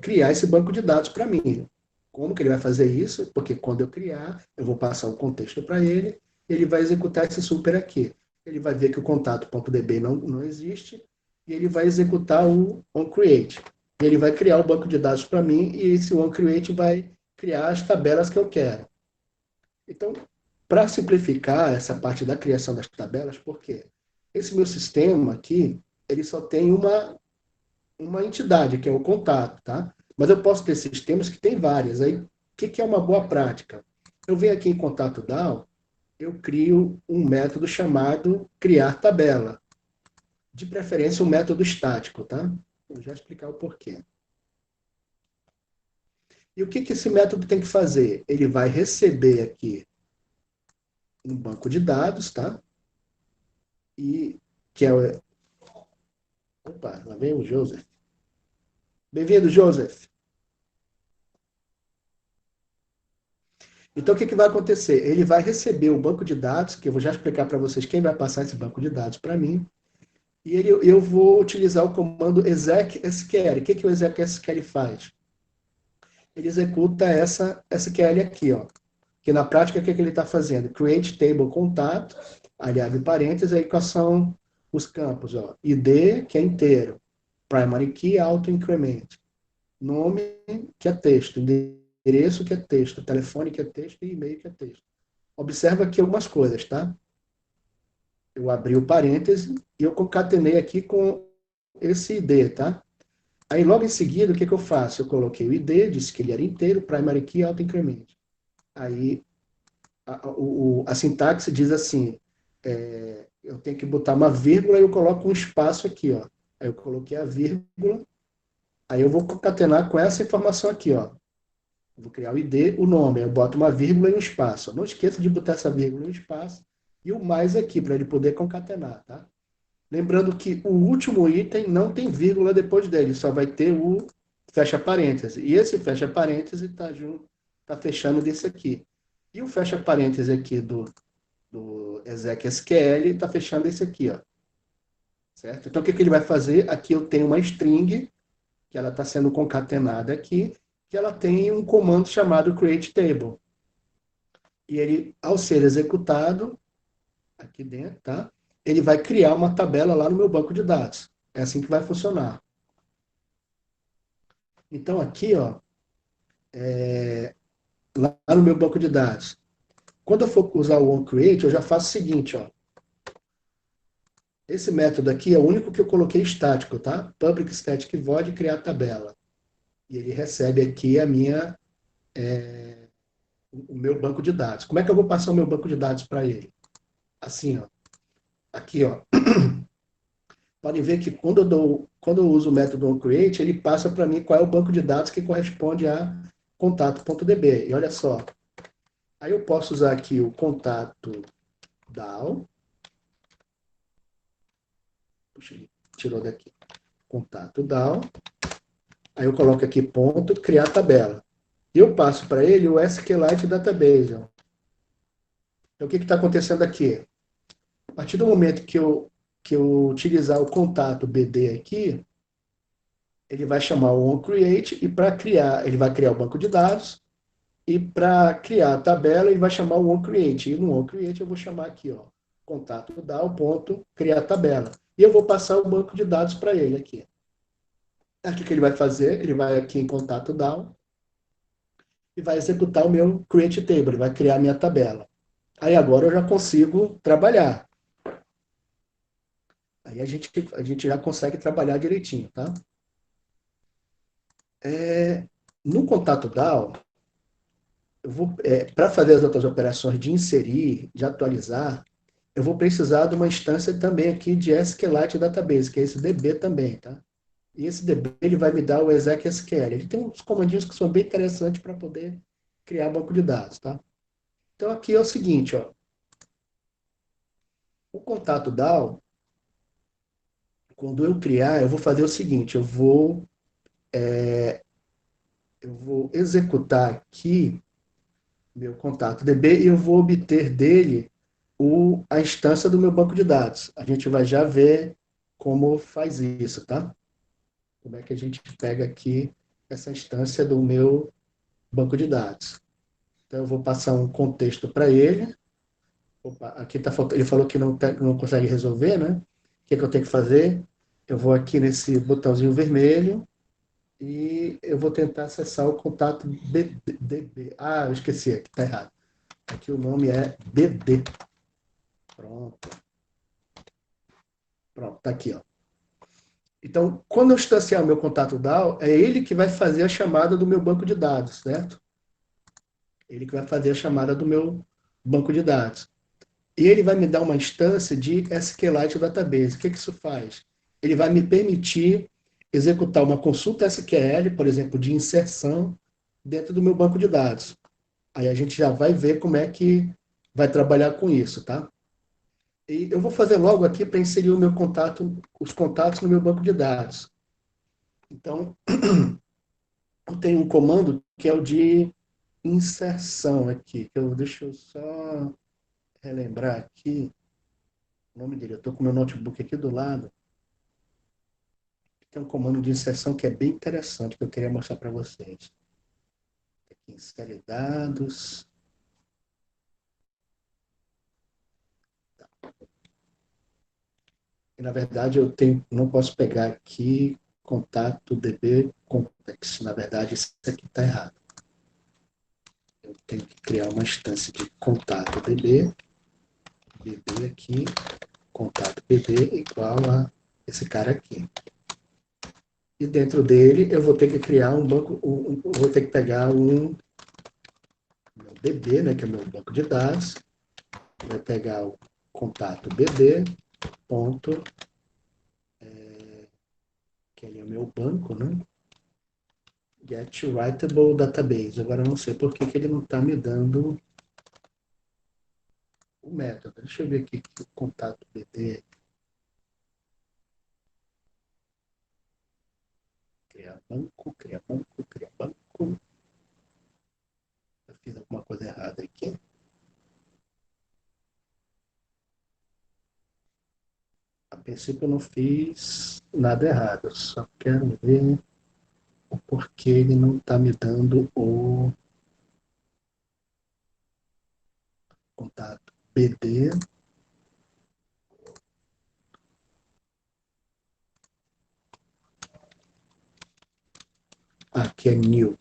criar esse banco de dados para mim. Como que ele vai fazer isso? Porque quando eu criar, eu vou passar o contexto para ele, ele vai executar esse super aqui. Ele vai ver que o contato.db não existe, e ele vai executar o onCreate. Ele vai criar o banco de dados para mim, e esse onCreate vai criar as tabelas que eu quero. Então, para simplificar essa parte da criação das tabelas, por quê? Esse meu sistema aqui, ele só tem uma entidade, que é o contato, tá? Mas eu posso ter sistemas que tem várias. Aí, o que é uma boa prática? Eu venho aqui em contato DAO, eu crio um método chamado criar tabela. De preferência, um método estático, tá? Vou já explicar o porquê. E o que esse método tem que fazer? Ele vai receber aqui um banco de dados, tá? E que é o... Opa, lá vem o Joseph. Bem-vindo, Joseph. Então, o que vai acontecer? Ele vai receber o banco de dados, que eu vou já explicar para vocês quem vai passar esse banco de dados para mim, e eu vou utilizar o comando exec_sql. O que o exec_sql faz? Ele executa essa SQL aqui, ó, que na prática, o que ele está fazendo? Create table contato, ali abre parênteses, aí quais são os campos, ó, ID, que é inteiro, primary key, auto increment, nome, que é texto, endereço, que é texto, telefone, que é texto, e e-mail, que é texto. Observa aqui algumas coisas, tá? Eu abri o parêntese e eu concatenei aqui com esse ID, tá? Aí, logo em seguida, o que eu faço? Eu coloquei o ID, disse que ele era inteiro, primary key, auto-increment. Aí, a sintaxe diz assim, eu tenho que botar uma vírgula e eu coloco um espaço aqui, ó. Aí eu coloquei a vírgula, aí eu vou concatenar com essa informação aqui, ó. Vou criar o ID, o nome, eu boto uma vírgula e um espaço. Não esqueça de botar essa vírgula e um espaço e o mais aqui, para ele poder concatenar, tá? Lembrando que o último item não tem vírgula depois dele, só vai ter o fecha parêntese. E esse fecha parêntese tá fechando desse aqui. E o fecha parêntese aqui do exec_sql está fechando esse aqui, ó. Certo? Então, o que ele vai fazer? Aqui eu tenho uma string, que ela está sendo concatenada aqui, que ela tem um comando chamado create table. E ele, ao ser executado, aqui dentro, tá? Ele vai criar uma tabela lá no meu banco de dados. É assim que vai funcionar. Então, aqui, ó, lá no meu banco de dados, quando eu for usar o onCreate, eu já faço o seguinte, ó. Esse método aqui é o único que eu coloquei estático, tá? Public static void criar tabela. E ele recebe aqui o meu banco de dados. Como é que eu vou passar o meu banco de dados para ele? Assim, ó, aqui, ó. Podem ver que quando eu uso o método onCreate, ele passa para mim qual é o banco de dados que corresponde a contato.db. E olha só, aí eu posso usar aqui o contato DAO. Puxa, ele tirou daqui. Contato DAO. Aí eu coloco aqui ponto, criar tabela. E eu passo para ele o SQLite Database. Ó. Então, o que está acontecendo aqui? A partir do momento que eu utilizar o contato BD aqui, ele vai chamar o onCreate e para criar, ele vai criar o banco de dados e para criar a tabela, ele vai chamar o onCreate. E no onCreate eu vou chamar aqui, ó, contato DAO, ponto, criar tabela. E eu vou passar o banco de dados para ele aqui. Aqui que ele vai fazer, ele vai aqui em contato DAO e vai executar o meu create table, ele vai criar a minha tabela. Aí agora eu já consigo trabalhar. Aí a gente já consegue trabalhar direitinho, tá? No contato DAO, para fazer as outras operações de inserir, de atualizar, eu vou precisar de uma instância também aqui de SQLite Database, que é esse DB também, tá? E esse DB ele vai me dar o exec.sql. Ele tem uns comandinhos que são bem interessantes para poder criar banco de dados, tá? Então aqui é o seguinte, ó, o contato DAO, quando eu criar, eu vou fazer o seguinte, eu vou executar aqui meu contato DB e eu vou obter dele a instância do meu banco de dados. A gente vai já ver como faz isso, tá? Como é que a gente pega aqui essa instância do meu banco de dados. Então, eu vou passar um contexto para ele. Opa, aqui tá faltando, ele falou que não consegue resolver, né? O que é que eu tenho que fazer? Eu vou aqui nesse botãozinho vermelho e eu vou tentar acessar o contato BD. Ah, eu esqueci, aqui tá errado. Aqui o nome é BD. Pronto, pronto, tá aqui, ó. Então, quando eu instanciar o meu contato DAO, é ele que vai fazer a chamada do meu banco de dados, certo? Ele que vai fazer a chamada do meu banco de dados. E ele vai me dar uma instância de SQLite Database. O que isso faz? Ele vai me permitir executar uma consulta SQL, por exemplo, de inserção dentro do meu banco de dados. Aí a gente já vai ver como é que vai trabalhar com isso, tá? E eu vou fazer logo aqui para inserir o meu contato, os contatos no meu banco de dados. Então, eu tenho um comando que é o de inserção aqui. Deixa eu só relembrar aqui o nome dele. Eu estou com o meu notebook aqui do lado. Tem um comando de inserção que é bem interessante, que eu queria mostrar para vocês. Aqui, insere dados. E, na verdade, não posso pegar aqui contato DB context. Na verdade, isso aqui está errado. Eu tenho que criar uma instância de contato BB aqui, contato BB igual a esse cara aqui. E dentro dele eu vou ter que criar um banco, vou ter que pegar meu BB, né, que é o meu banco de dados, vai pegar o contato BB, ponto, que ele é o meu banco, né? Get Writable Database. Agora eu não sei por que ele não está me dando o método. Deixa eu ver aqui o contato BD. Criar banco, criar banco, criar banco. Eu fiz alguma coisa errada aqui. A princípio eu não fiz nada errado. Eu só quero ver o porquê ele não está me dando o contato BD. Aqui é new.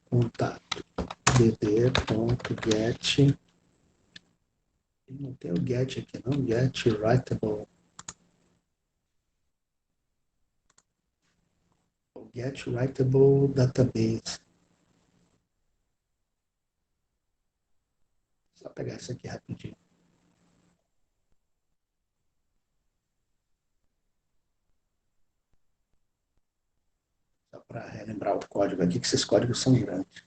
Contato bd.get. Não tem o get aqui, não? Get writable. Get writable database. Só pegar isso aqui rapidinho. Só para relembrar o código aqui, que esses códigos são grandes.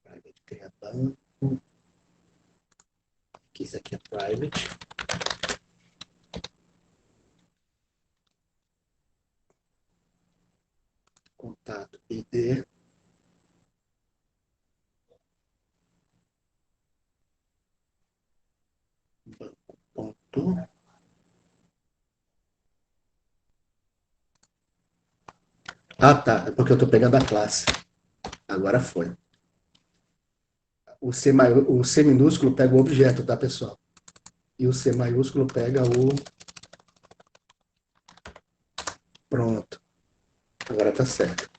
Private criar banco. Aqui, isso aqui é private. Contato ID. Banco ponto. Ah, tá. É porque eu estou pegando a classe. Agora foi. O C minúsculo pega o objeto, tá, pessoal? E o C maiúsculo pega o... Pronto. Agora tá certo.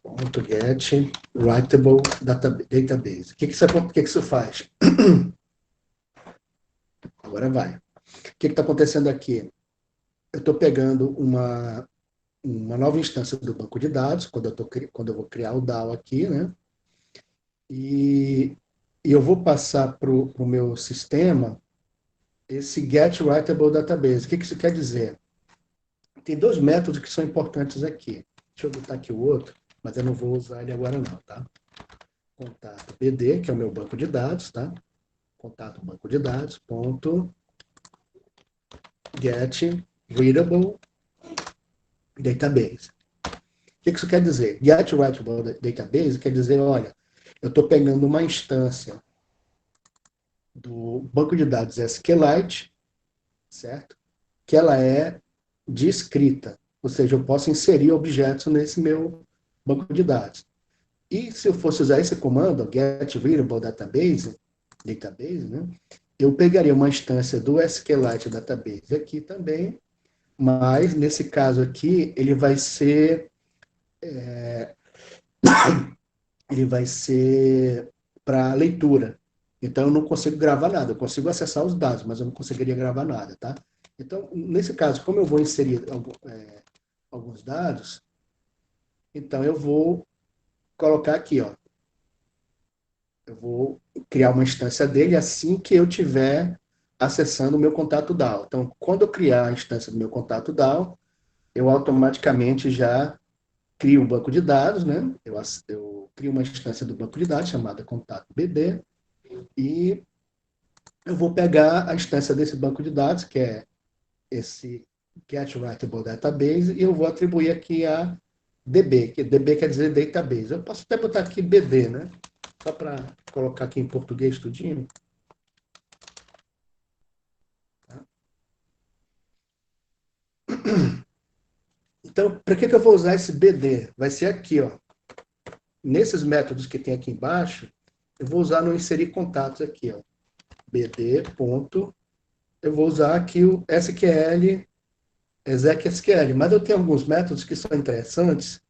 Ponto get writable database. O que isso faz? Agora vai. O que está acontecendo aqui? Eu estou pegando uma nova instância do banco de dados, quando eu vou criar o DAO aqui, né? E eu vou passar para o meu sistema esse get writable database. O que isso quer dizer? Tem dois métodos que são importantes aqui. Deixa eu botar aqui o outro, mas eu não vou usar ele agora não, tá? Contato BD, que é o meu banco de dados, tá? Contato banco de dados, ponto, get readable database. O que isso quer dizer? Get writable database quer dizer, olha, eu estou pegando uma instância do banco de dados SQLite, certo? Que ela é de escrita, ou seja, eu posso inserir objetos nesse meu banco de dados. E se eu fosse usar esse comando, get readable database, né, eu pegaria uma instância do SQLite database aqui também, mas nesse caso aqui ele vai ser para leitura. Então eu não consigo gravar nada, eu consigo acessar os dados, mas eu não conseguiria gravar nada, tá? Então, nesse caso, como eu vou inserir alguns dados, então eu vou colocar aqui, ó. Eu vou criar uma instância dele assim que eu tiver acessando o meu contato DAO. Então, quando eu criar a instância do meu contato DAO, eu automaticamente já crio um banco de dados, né? Eu crio uma instância do banco de dados chamada contato BD e eu vou pegar a instância desse banco de dados, que é esse Get Writable Database, e eu vou atribuir aqui a DB, que DB quer dizer Database. Eu posso até botar aqui BD, né? Só para colocar aqui em português tudinho. Então, para que eu vou usar esse BD? Vai ser aqui, ó. Nesses métodos que tem aqui embaixo, eu vou usar no inserir contatos aqui, ó. BD. Eu vou usar aqui o SQL, exec SQL, mas eu tenho alguns métodos que são interessantes,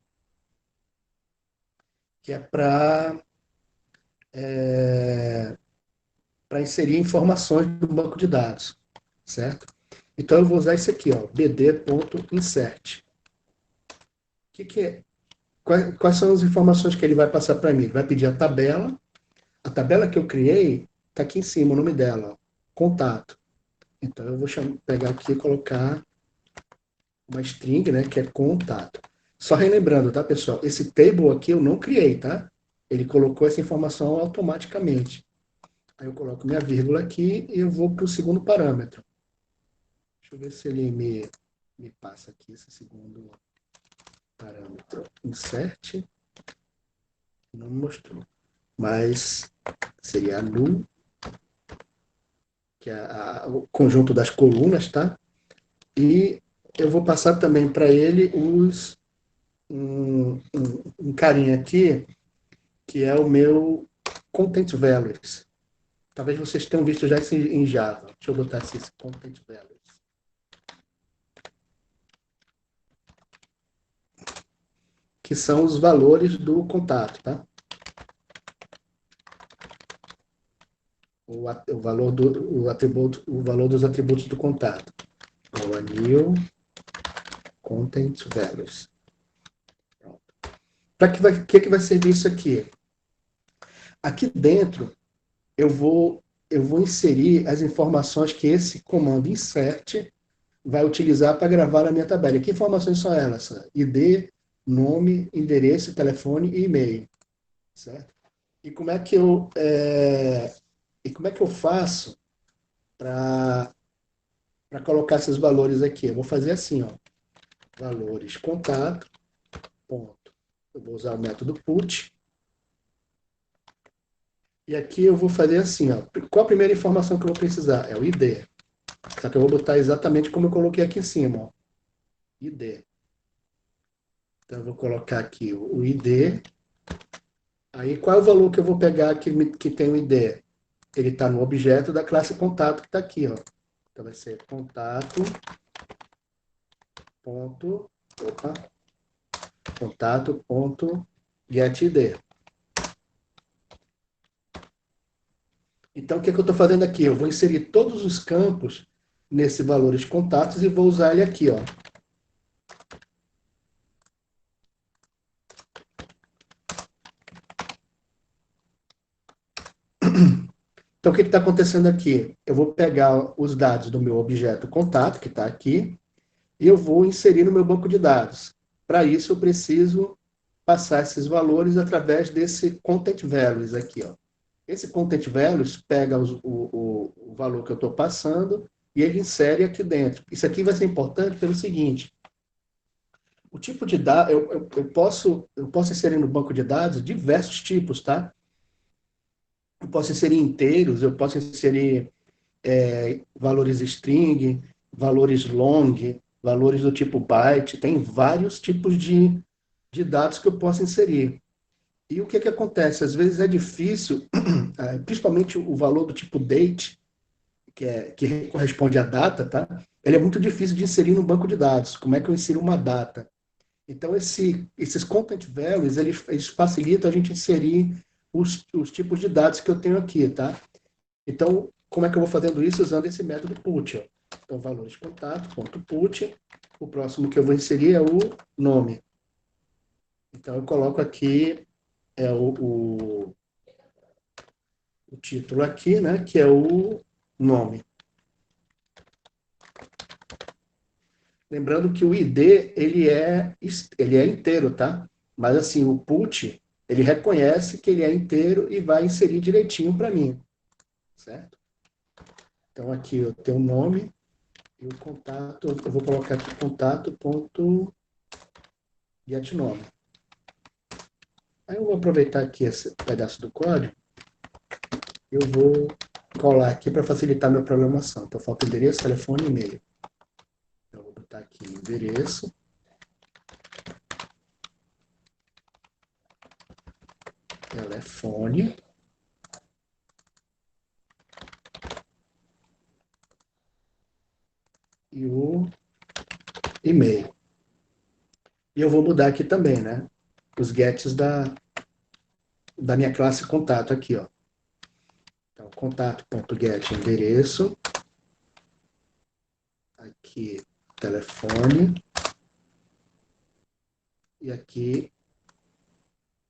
que é para inserir informações do banco de dados, certo? Então eu vou usar esse aqui, ó, bd.insert. Que é? Quais são as informações que ele vai passar para mim? Ele vai pedir a tabela. A tabela que eu criei está aqui em cima, o nome dela, ó, contato. Então eu vou pegar aqui e colocar uma string, né, que é contato. Só relembrando, tá, pessoal? Esse table aqui eu não criei, tá? Ele colocou essa informação automaticamente. Aí eu coloco minha vírgula aqui e eu vou para o segundo parâmetro. Deixa eu ver se ele me passa aqui esse segundo parâmetro. Insert. Não me mostrou. Mas seria a null, que é o conjunto das colunas, tá? E eu vou passar também para ele um carinha aqui, que é o meu content values. Talvez vocês tenham visto já isso em Java. Deixa eu botar esse content values. que são os valores do contato, tá? O valor o valor dos atributos do contato. O new content values. Para que vai servir isso aqui? Aqui dentro eu vou inserir as informações que esse comando insert vai utilizar para gravar na minha tabela. Que informações são elas? ID, nome, endereço, telefone e e-mail, certo? E como é que eu faço para colocar esses valores aqui? Eu vou fazer assim, ó, valores contato, ponto. Eu vou usar o método put. E aqui eu vou fazer assim, ó. Qual a primeira informação que eu vou precisar? É o ID. Só que eu vou botar exatamente como eu coloquei aqui em cima, ó. ID. Então eu vou colocar aqui o ID. Aí qual é o valor que eu vou pegar que tem o ID? Ele está no objeto da classe contato que está aqui, ó. Então vai ser contato ponto, opa, contato ponto getID. Então o que eu estou fazendo aqui? Eu vou inserir todos os campos nesse valores contatos e vou usar ele aqui, ó. Então, o que está acontecendo aqui? Eu vou pegar os dados do meu objeto contato, que está aqui, e eu vou inserir no meu banco de dados. Para isso, eu preciso passar esses valores através desse content values aqui, ó. Esse content values pega o valor que eu estou passando e ele insere aqui dentro. Isso aqui vai ser importante pelo seguinte: o tipo de dado, eu posso inserir no banco de dados diversos tipos, tá? Eu posso inserir inteiros, eu posso inserir valores string, valores long, valores do tipo byte, tem vários tipos de dados que eu posso inserir. E o que acontece? Às vezes é difícil, principalmente o valor do tipo date, que corresponde à data, tá? Ele é muito difícil de inserir no banco de dados. Como é que eu insiro uma data? Então, esses content values, eles facilitam a gente inserir os tipos de dados que eu tenho aqui, tá? Então, como é que eu vou fazendo isso? Usando esse método put. Ó. Então, valores de contato, ponto put. O próximo que eu vou inserir é o nome. Então, eu coloco aqui o título aqui, né, que é o nome. Lembrando que o ID, ele é inteiro, tá? Mas, assim, o put, ele reconhece que ele é inteiro e vai inserir direitinho para mim, certo? Então, aqui eu tenho o nome e o contato, eu vou colocar aqui contato.getNome. Aí eu vou aproveitar aqui esse pedaço do código, eu vou colar aqui para facilitar minha programação. Então, falta endereço, telefone e e-mail. Então, eu vou botar aqui endereço, telefone e o e-mail. E eu vou mudar aqui também, né? Os gets da minha classe contato aqui, ó. Então, contato.get endereço, aqui telefone e aqui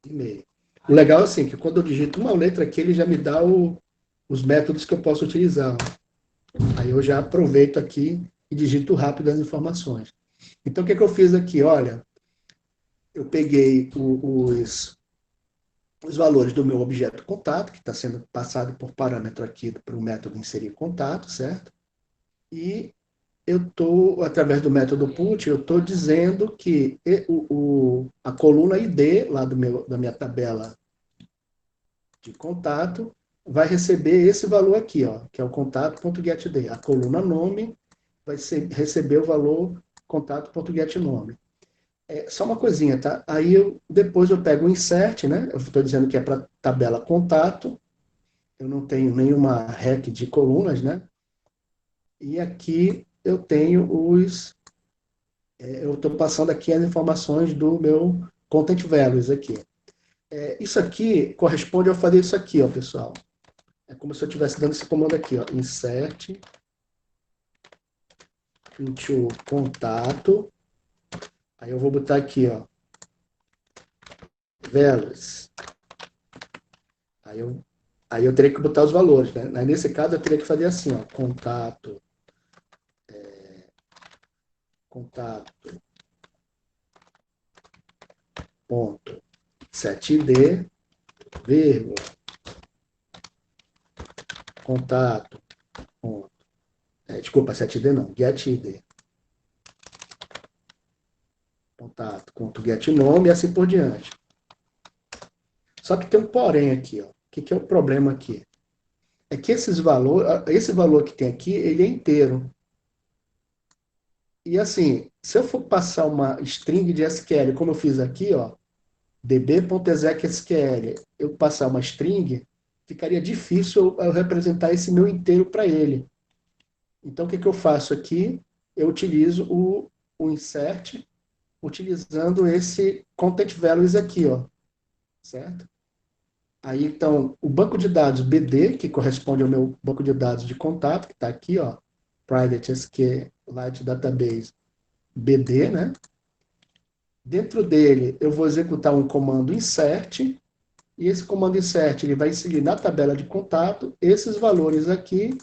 e-mail. O legal é assim, que quando eu digito uma letra aqui, ele já me dá os métodos que eu posso utilizar. Aí eu já aproveito aqui e digito rápido as informações. Então, o que eu fiz aqui? Olha, eu peguei os valores do meu objeto contato, que está sendo passado por parâmetro aqui para o método inserir contato, certo? E eu estou, através do método put, eu estou dizendo que a coluna ID, lá da minha tabela de contato, vai receber esse valor aqui, ó, que é o contato.getID. A coluna nome vai receber o valor contato.getNome. Só uma coisinha, tá? Aí depois eu pego o insert, né? Eu estou dizendo que é para tabela contato. Eu não tenho nenhuma rec de colunas, né? E aqui eu tenho eu estou passando aqui as informações do meu content values aqui. Isso aqui corresponde a fazer isso aqui, ó, pessoal. É como se eu estivesse dando esse comando aqui, ó, insert into contato. Aí eu vou botar aqui, ó, values. Aí eu teria que botar os valores, né? Nesse caso, eu teria que fazer assim, ó, contato, ponto, 7D, vírgula, contato, ponto, desculpa, 7D não, getID, contato, ponto, getNome e assim por diante. Só que tem um porém aqui, ó. O que é o problema aqui? É que esse valor que tem aqui, ele é inteiro. E assim, se eu for passar uma string de SQL, como eu fiz aqui, ó, db.execSQL, eu passar uma string, ficaria difícil eu representar esse meu inteiro para ele. Então, o que eu faço aqui? Eu utilizo o insert, utilizando esse content values aqui, ó, certo? Aí, então, o banco de dados BD, que corresponde ao meu banco de dados de contato, que está aqui, ó, Private SQLite Database BD, né? Dentro dele, eu vou executar um comando insert, e esse comando insert ele vai inserir na tabela de contato esses valores aqui,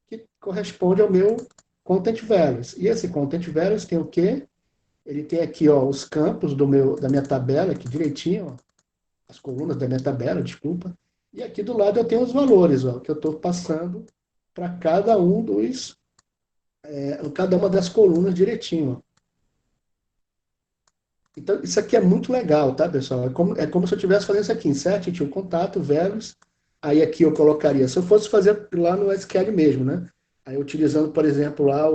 que corresponde ao meu content values. E esse content values tem o quê? Ele tem aqui, ó, os campos da minha tabela, aqui direitinho, ó, as colunas da minha tabela, desculpa. E aqui do lado eu tenho os valores, ó, que eu estou passando para cada uma das colunas direitinho. Ó. Então, isso aqui é muito legal, tá, pessoal? É como se eu estivesse fazendo isso aqui, insert, tinha um contato, values, aí aqui eu colocaria, se eu fosse fazer lá no SQL mesmo, né? Aí utilizando, por exemplo, lá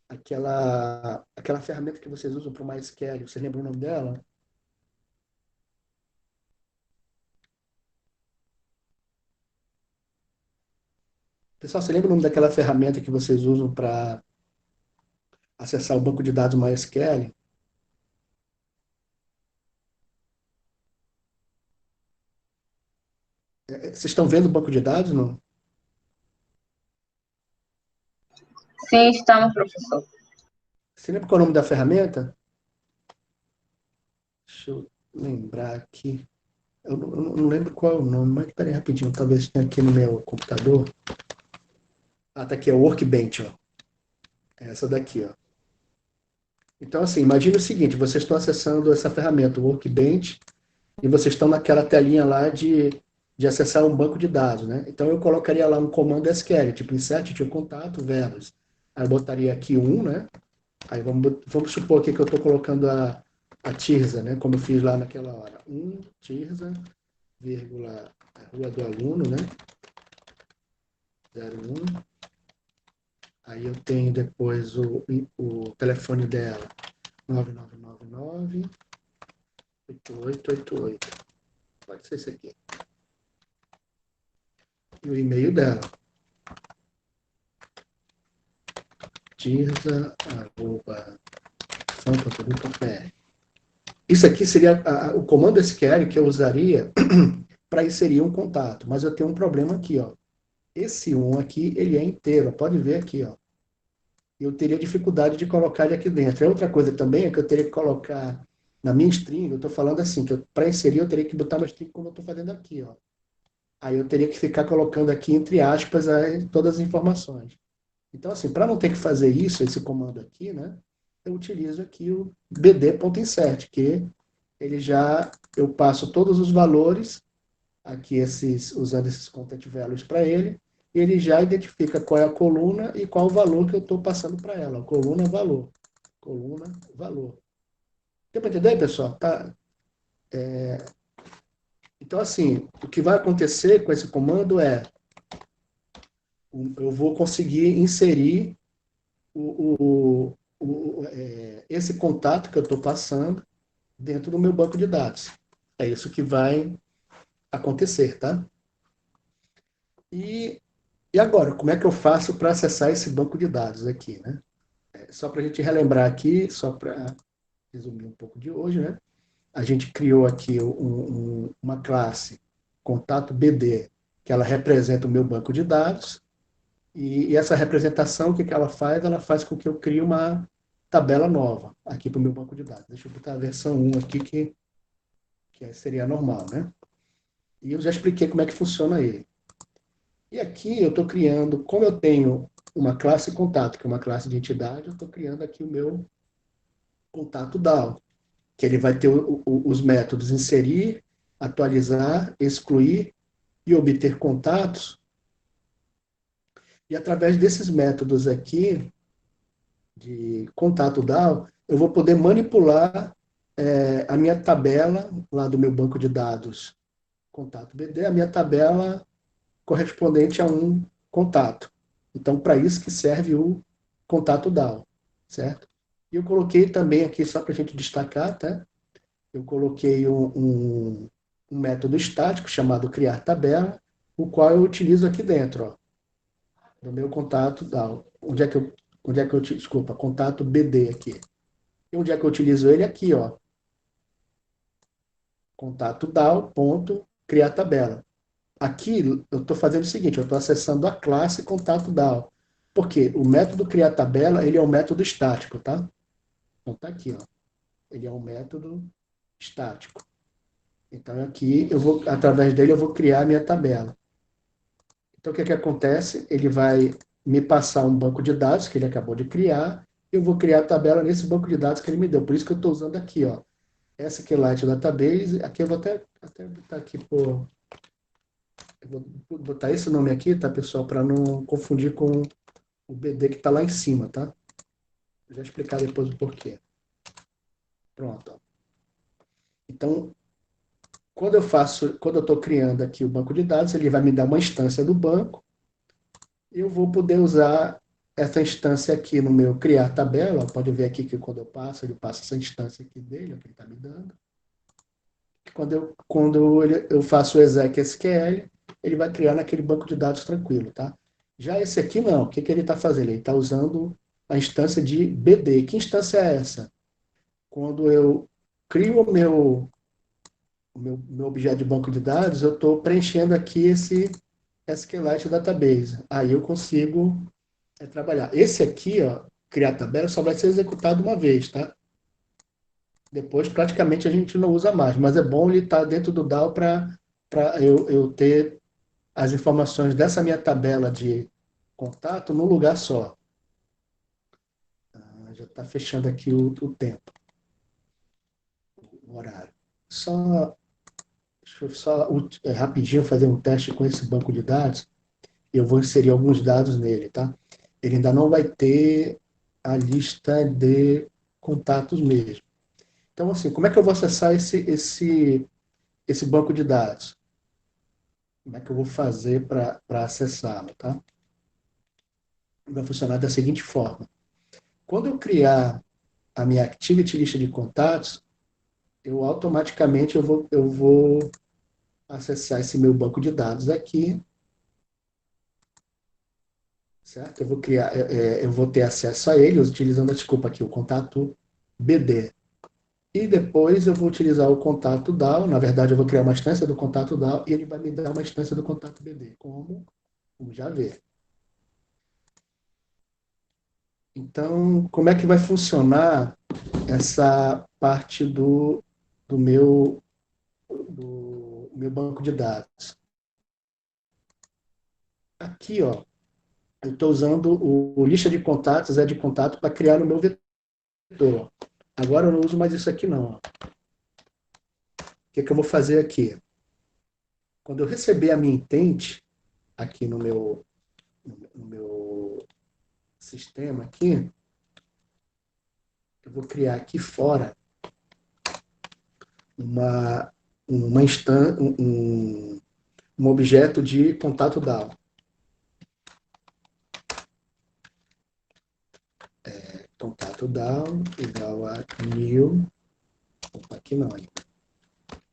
aquela ferramenta que vocês usam para o MySQL, você lembra o nome dela? Pessoal, você lembra o nome daquela ferramenta que vocês usam para acessar o banco de dados MySQL? Vocês estão vendo o banco de dados, não? Sim, estamos, professor. Você lembra qual é o nome da ferramenta? Deixa eu lembrar aqui. Eu não lembro qual é o nome, mas peraí rapidinho, talvez tenha aqui no meu computador. Ah, tá aqui, é o Workbench, ó. É essa daqui, ó. Então, assim, imagine o seguinte, vocês estão acessando essa ferramenta, o Workbench, e vocês estão naquela telinha lá de acessar um banco de dados, né? Então, eu colocaria lá um comando SQL, tipo insert, tinha contato, verbos. Aí eu botaria aqui né? Aí vamos supor aqui que eu estou colocando a Tirza, né? Como eu fiz lá naquela hora. Tirza, vírgula, rua do aluno, né? 01. Aí eu tenho depois o telefone dela, 9999-8888. Pode ser esse aqui. E o e-mail dela, tirza.com.br. Isso aqui seria o comando SQL que eu usaria para inserir um contato, mas eu tenho um problema aqui, ó. Esse aqui, ele é inteiro, pode ver aqui, ó. Eu teria dificuldade de colocar ele aqui dentro. E outra coisa também é que eu teria que colocar na minha string, eu estou falando assim, que para inserir eu teria que botar uma string como eu estou fazendo aqui, ó. Aí eu teria que ficar colocando aqui, entre aspas, todas as informações. Então, assim, para não ter que fazer isso, esse comando aqui, né, eu utilizo aqui o bd.insert, que eu passo todos os valores, aqui usando esses content values para ele, e ele já identifica qual é a coluna e qual o valor que eu estou passando para ela. Coluna, valor. Coluna, valor. Deu para entender, pessoal? Tá? Então, assim, o que vai acontecer com esse comando eu vou conseguir inserir esse contato que eu estou passando dentro do meu banco de dados. É isso que vai acontecer, tá? E agora, como é que eu faço para acessar esse banco de dados aqui, né? Só para a gente relembrar aqui, só para resumir um pouco de hoje, né? A gente criou aqui uma classe contato BD, que ela representa o meu banco de dados, e essa representação, o que ela faz? Ela faz com que eu crie uma tabela nova aqui para o meu banco de dados. Deixa eu botar a versão 1 aqui, que seria normal, né? E eu já expliquei como é que funciona ele. E aqui eu estou criando, como eu tenho uma classe contato, que é uma classe de entidade, eu estou criando aqui o meu contato DAO, que ele vai ter os métodos inserir, atualizar, excluir e obter contatos. E através desses métodos aqui, de contato DAO, eu vou poder manipular a minha tabela lá do meu banco de dados contato BD, a minha tabela correspondente a um contato. Então, para isso que serve o contato DAO, certo? E eu coloquei também aqui, só para a gente destacar, tá? Eu coloquei um método estático chamado criar tabela, o qual eu utilizo aqui dentro, ó, no meu contato DAO. Desculpa, contato BD aqui. E onde é que eu utilizo ele? Aqui, ó, contato DAO, ponto, criar tabela. Aqui eu estou fazendo o seguinte, eu estou acessando a classe contato DAO. Porque o método criar tabela, ele é um método estático, tá? Então tá aqui, ó. Ele é um método estático. Então aqui através dele eu vou criar a minha tabela. Então o que acontece? Ele vai me passar um banco de dados que ele acabou de criar, e eu vou criar a tabela nesse banco de dados que ele me deu. Por isso que eu estou usando aqui, ó. SQLite Database, aqui eu vou até botar aqui por. Eu vou botar esse nome aqui, tá, pessoal, para não confundir com o BD que está lá em cima, tá? Eu já explicar depois o porquê. Pronto. Ó. Então, quando eu estou criando aqui o banco de dados, ele vai me dar uma instância do banco, e eu vou poder usar essa instância aqui no meu criar tabela. Ó, pode ver aqui que quando eu passo, ele passa essa instância aqui dele, ó, que ele está me dando. Eu faço o exec SQL, ele vai criar naquele banco de dados tranquilo, tá? Já esse aqui não, o que ele está fazendo? Ele está usando a instância de BD. Que instância é essa? Quando eu crio o meu objeto de banco de dados, eu estou preenchendo aqui esse SQLite Database. Aí eu consigo trabalhar. Esse aqui, ó, criar tabela, só vai ser executado uma vez, tá? Depois, praticamente, a gente não usa mais, mas é bom ele estar dentro do DAO para eu ter as informações dessa minha tabela de contato num lugar só. Já está fechando aqui o tempo, o horário. Deixa eu só rapidinho fazer um teste com esse banco de dados. Eu vou inserir alguns dados nele, tá? Ele ainda não vai ter a lista de contatos mesmo. Então, assim, como é que eu vou acessar esse banco de dados? Como é que eu vou fazer para acessá-lo, tá? Vai funcionar da seguinte forma. Quando eu criar a minha activity lista de contatos, eu automaticamente eu vou acessar esse meu banco de dados aqui, certo? Eu vou ter acesso a ele utilizando, desculpa aqui, o contato BD. E depois eu vou utilizar o contato DAO, na verdade eu vou criar uma instância do contato DAO e ele vai me dar uma instância do contato BD, como já vê. Então, como é que vai funcionar essa parte do meu banco de dados? Aqui, ó, eu estou usando o lista de contatos, de contato, para criar no meu vetor. Agora eu não uso mais isso aqui, não. Ó. O que eu vou fazer aqui? Quando eu receber a minha intent, aqui no meu sistema aqui, eu vou criar aqui fora uma, um objeto de contato DAO. Contato DAO igual a new. Opa, aqui não, ainda.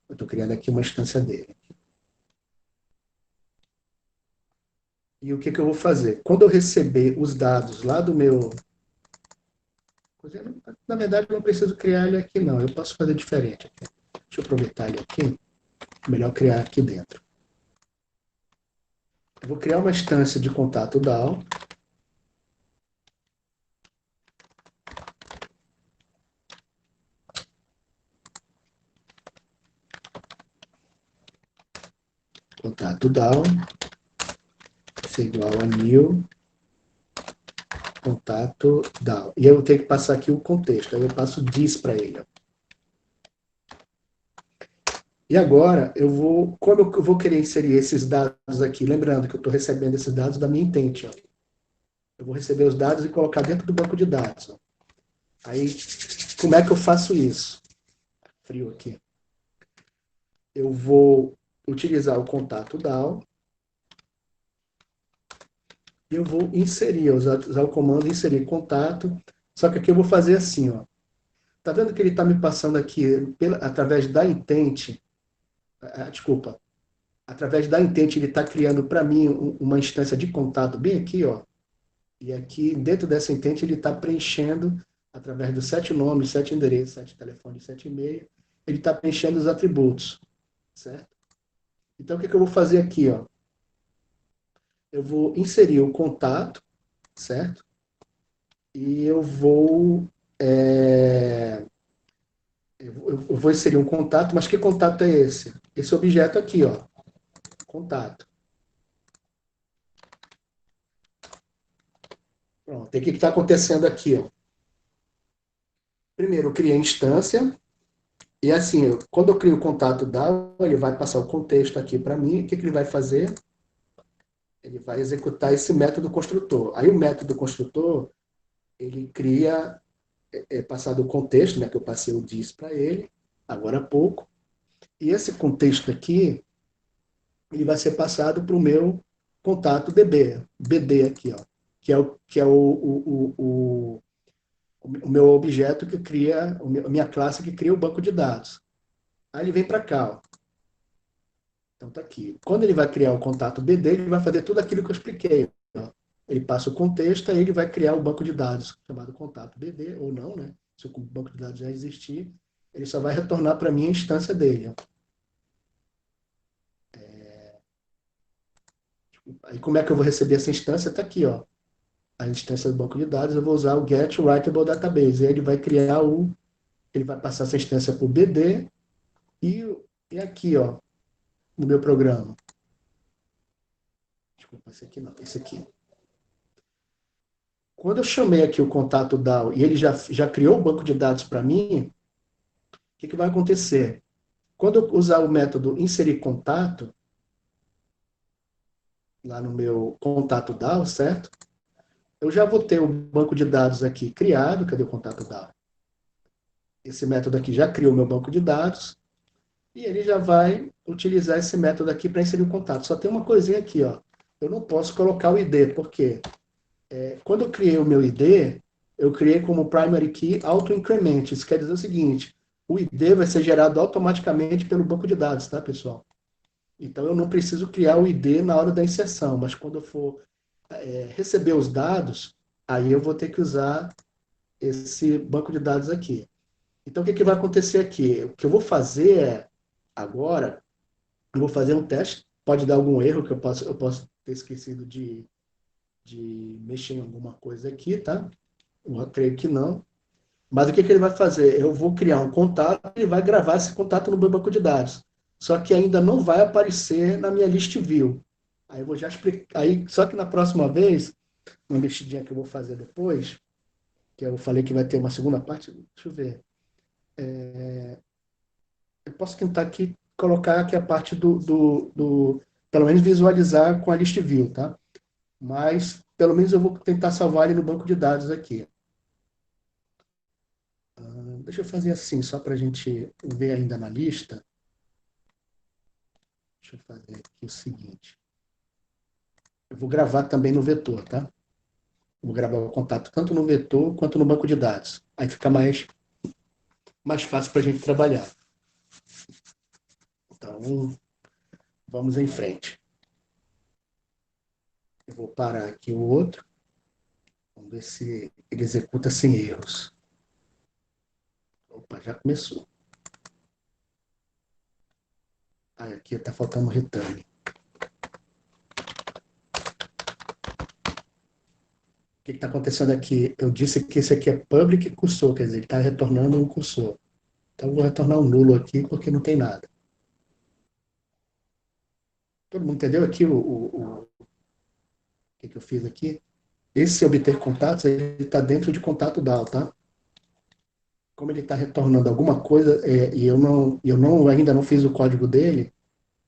Eu estou criando aqui uma instância dele. E o que eu vou fazer? Quando eu receber os dados lá do meu. Na verdade, eu não preciso criar ele aqui, não. Eu posso fazer diferente aqui. Deixa eu aproveitar ele aqui. Melhor criar aqui dentro. Eu vou criar uma instância de contato DAO. Contato DAO. Isso é igual a new contato DAO. E eu tenho que passar aqui o contexto. Aí eu passo this para ele. E agora, como eu vou querer inserir esses dados aqui? Lembrando que eu estou recebendo esses dados da minha intent. Ó. Eu vou receber os dados e colocar dentro do banco de dados. Ó. Aí, como é que eu faço isso? Frio aqui. Eu vou utilizar o contato DAO e eu vou inserir, usar o comando inserir contato, só que aqui eu vou fazer assim, ó. Tá vendo que ele está me passando aqui, através da intent, desculpa, através da intent ele está criando para mim uma instância de contato bem aqui, ó. E aqui, dentro dessa intent, ele está preenchendo, através dos 7 nomes, 7 endereços, 7 telefones, 7 e-mail, ele está preenchendo os atributos, certo? Então, o que eu vou fazer aqui, ó? Eu vou inserir o contato, certo? E eu vou inserir um contato, mas que contato é esse? Esse objeto aqui, ó, contato. Pronto, o que está acontecendo aqui, ó? Primeiro, eu criei a instância, e assim, quando eu crio o contato DAO, ele vai passar o contexto aqui para mim, o que ele vai fazer? Ele vai executar esse método construtor. Aí o método construtor, ele cria, passado o contexto, né, que eu passei o diz para ele, agora há pouco, e esse contexto aqui, ele vai ser passado para o meu contato BD aqui, ó, que é o meu objeto que cria, a minha classe que cria o banco de dados. Aí ele vem para cá, ó. Então tá aqui. Quando ele vai criar o contato BD, ele vai fazer tudo aquilo que eu expliquei. Ó. Ele passa o contexto, aí ele vai criar o banco de dados chamado contato BD, ou não, né? Se o banco de dados já existir, ele só vai retornar para mim a instância dele. Ó. Aí como é que eu vou receber essa instância? Está aqui, ó. A instância do banco de dados, eu vou usar o get writable database. E aí ele vai criar ele vai passar essa instância para o BD e aqui, ó, no meu programa. Desculpa, esse aqui não, esse aqui. Quando eu chamei aqui o contato DAO e ele já criou o banco de dados para mim, o que vai acontecer? Quando eu usar o método inserir contato, lá no meu contato DAO, certo? Eu já vou ter o banco de dados aqui criado. Cadê o contato DAO? Esse método aqui já criou o meu banco de dados e ele já vai utilizar esse método aqui para inserir o contato. Só tem uma coisinha aqui, ó. Eu não posso colocar o ID, porque quando eu criei o meu ID, eu criei como primary key auto-increment. Isso quer dizer o seguinte, o ID vai ser gerado automaticamente pelo banco de dados, tá, pessoal? Então, eu não preciso criar o ID na hora da inserção, mas quando eu for receber os dados, aí eu vou ter que usar esse banco de dados aqui. Então, o que vai acontecer aqui? O que eu vou fazer agora, eu vou fazer um teste, pode dar algum erro, que eu posso ter esquecido de mexer em alguma coisa aqui, tá? Eu creio que não. Mas o que ele vai fazer? Eu vou criar um contato e vai gravar esse contato no meu banco de dados. Só que ainda não vai aparecer na minha list view. Aí eu vou já explicar. Só que na próxima vez, uma mexidinha que eu vou fazer depois, que eu falei que vai ter uma segunda parte, deixa eu ver. Eu posso tentar aqui colocar aqui a parte pelo menos visualizar com a list view, tá? Mas pelo menos eu vou tentar salvar ele no banco de dados aqui. Deixa eu fazer assim, só para a gente ver ainda na lista. Deixa eu fazer aqui o seguinte. Eu vou gravar também no vetor, tá? Vou gravar o contato tanto no vetor quanto no banco de dados. Aí fica mais fácil para a gente trabalhar. Então, vamos em frente. Eu vou parar aqui o outro. Vamos ver se ele executa sem erros. Opa, já começou. Aqui está faltando um return. O que está acontecendo aqui? Eu disse que esse aqui é public cursor, quer dizer, ele está retornando um cursor. Então, eu vou retornar um nulo aqui, porque não tem nada. Todo mundo entendeu aqui o que eu fiz aqui? Esse obter contatos, ele está dentro de contato DAO, tá? Como ele está retornando alguma coisa, e eu ainda não fiz o código dele,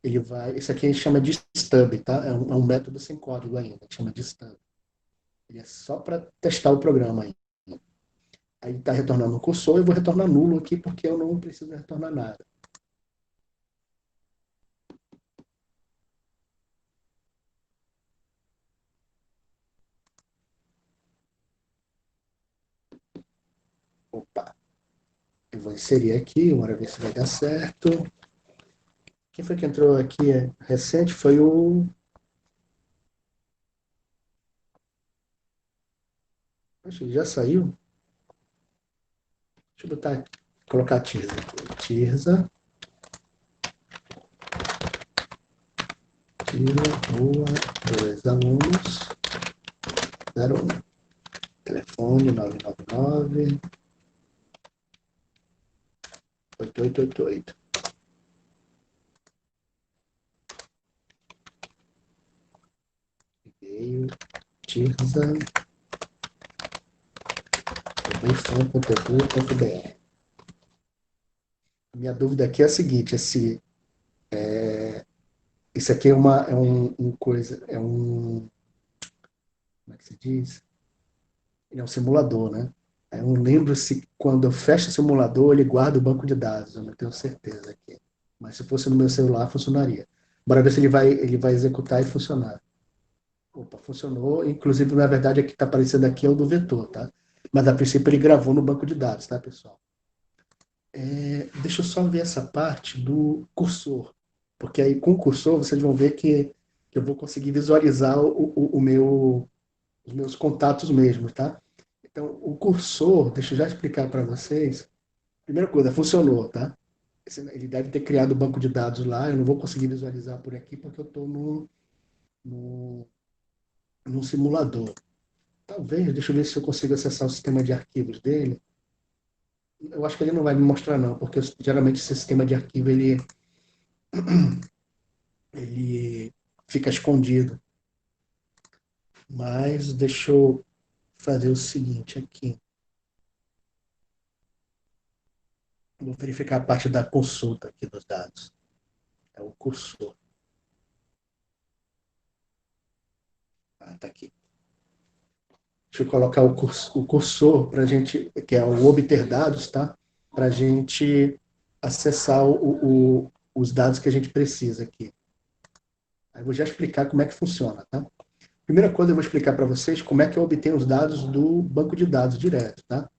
ele vai... Esse aqui a gente chama de stub, tá? É um método sem código ainda, chama de stub. Ele é só para testar o programa aí. Aí está retornando um cursor, eu vou retornar nulo aqui, porque eu não preciso retornar nada. Opa! Eu vou inserir aqui, bora ver se vai dar certo. Quem foi que entrou aqui recente? Foi o... Poxa, ele já saiu? Deixa eu botar, colocar a Tirza aqui. Tirza, boa, 2 alunos, 01. Telefone 999 8888. E-mail, Tirza, info.edu.br. Minha dúvida aqui é a seguinte, isso aqui como é que se diz? Ele é um simulador, né? Eu não lembro se quando eu fecho o simulador ele guarda o banco de dados, eu não tenho certeza aqui. Mas se fosse no meu celular, funcionaria. Bora ver se ele vai executar e funcionar. Opa, funcionou. Inclusive, na verdade, o que está aparecendo aqui é o do vetor, tá? Mas a princípio ele gravou no banco de dados, tá, pessoal? Deixa eu só ver essa parte do cursor. Porque aí com o cursor vocês vão ver que eu vou conseguir visualizar os meus contatos mesmo, tá? Então, o cursor, deixa eu já explicar para vocês. Primeira coisa, funcionou, tá? Ele deve ter criado o banco de dados lá, eu não vou conseguir visualizar por aqui porque eu estou no, num simulador. Talvez, deixa eu ver se eu consigo acessar o sistema de arquivos dele. Eu acho que ele não vai me mostrar não, porque geralmente esse sistema de arquivo ele fica escondido. Mas deixa eu fazer o seguinte aqui. Vou verificar a parte da consulta aqui dos dados. É o cursor. Tá aqui. Deixa eu colocar o cursor para a gente, que é o obter dados, tá? Para a gente acessar os dados que a gente precisa aqui. Aí eu vou já explicar como é que funciona, tá? Primeira coisa, eu vou explicar para vocês como é que eu obtenho os dados do banco de dados direto, tá?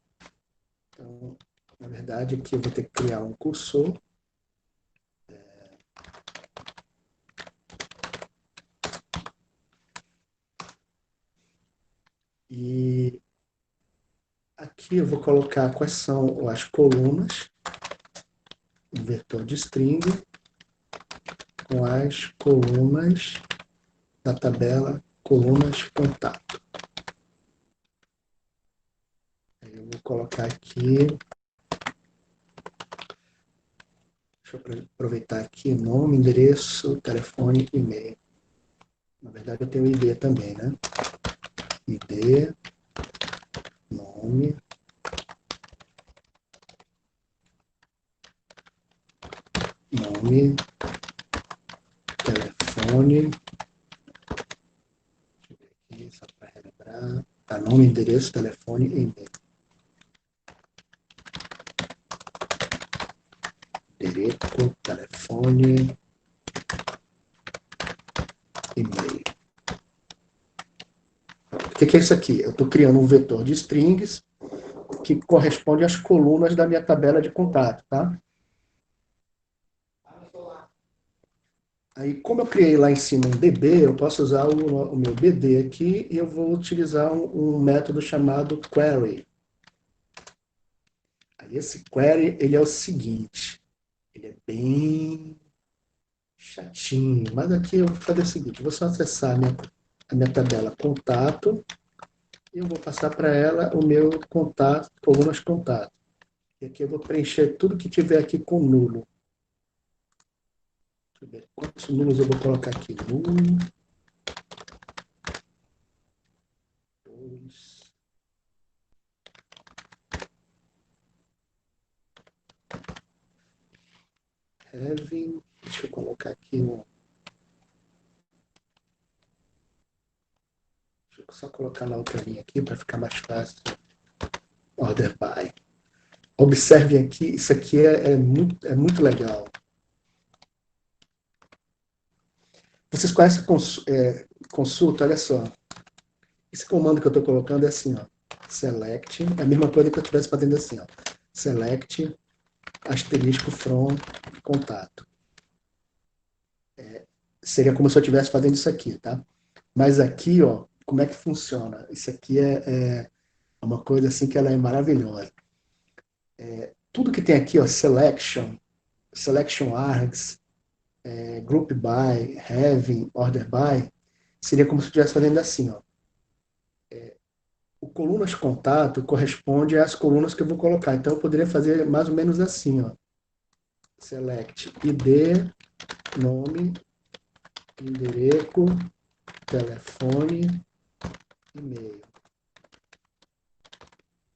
Então, na verdade, aqui eu vou ter que criar um cursor. E aqui eu vou colocar quais são as colunas, um vetor de string, com as colunas da tabela colunas contato. Aí eu vou colocar aqui, deixa eu aproveitar aqui, nome, endereço, telefone, e-mail. Na verdade eu tenho ID também, né? ID, nome, telefone, deixa eu ver aqui, só para relembrar, tá, nome, endereço, telefone e e-mail. Endereço, telefone, e-mail. O que é isso aqui? Eu estou criando um vetor de strings que corresponde às colunas da minha tabela de contato, tá? Aí, como eu criei lá em cima um DB, eu posso usar o meu BD aqui e eu vou utilizar um método chamado query. Aí Aí esse query, ele é o seguinte, ele é bem chatinho, mas aqui eu vou fazer o seguinte, eu vou só acessar a minha tabela contato e eu vou passar para ela o meu contato, alguns contatos. E aqui eu vou preencher tudo que tiver aqui com nulo. Deixa eu ver quantos nulos eu vou colocar aqui. Nulo. 2. Having. Deixa eu colocar aqui um. Deixa eu só colocar na outra linha aqui para ficar mais fácil. Order by. Observem aqui, isso aqui é muito legal. Vocês conhecem consulta? Olha só. Esse comando que eu estou colocando é assim, ó. Select, é a mesma coisa que eu estivesse fazendo assim, ó. Select, asterisco from, contato. Seria como se eu estivesse fazendo isso aqui, tá? Mas aqui, ó, como é que funciona? Isso aqui é uma coisa assim que ela é maravilhosa. Tudo que tem aqui, ó, selection args, group by, having, order by, seria como se eu estivesse fazendo assim, ó. O colunas contato corresponde às colunas que eu vou colocar. Então, eu poderia fazer mais ou menos assim, ó. Select ID, nome, endereço, telefone, e-mail.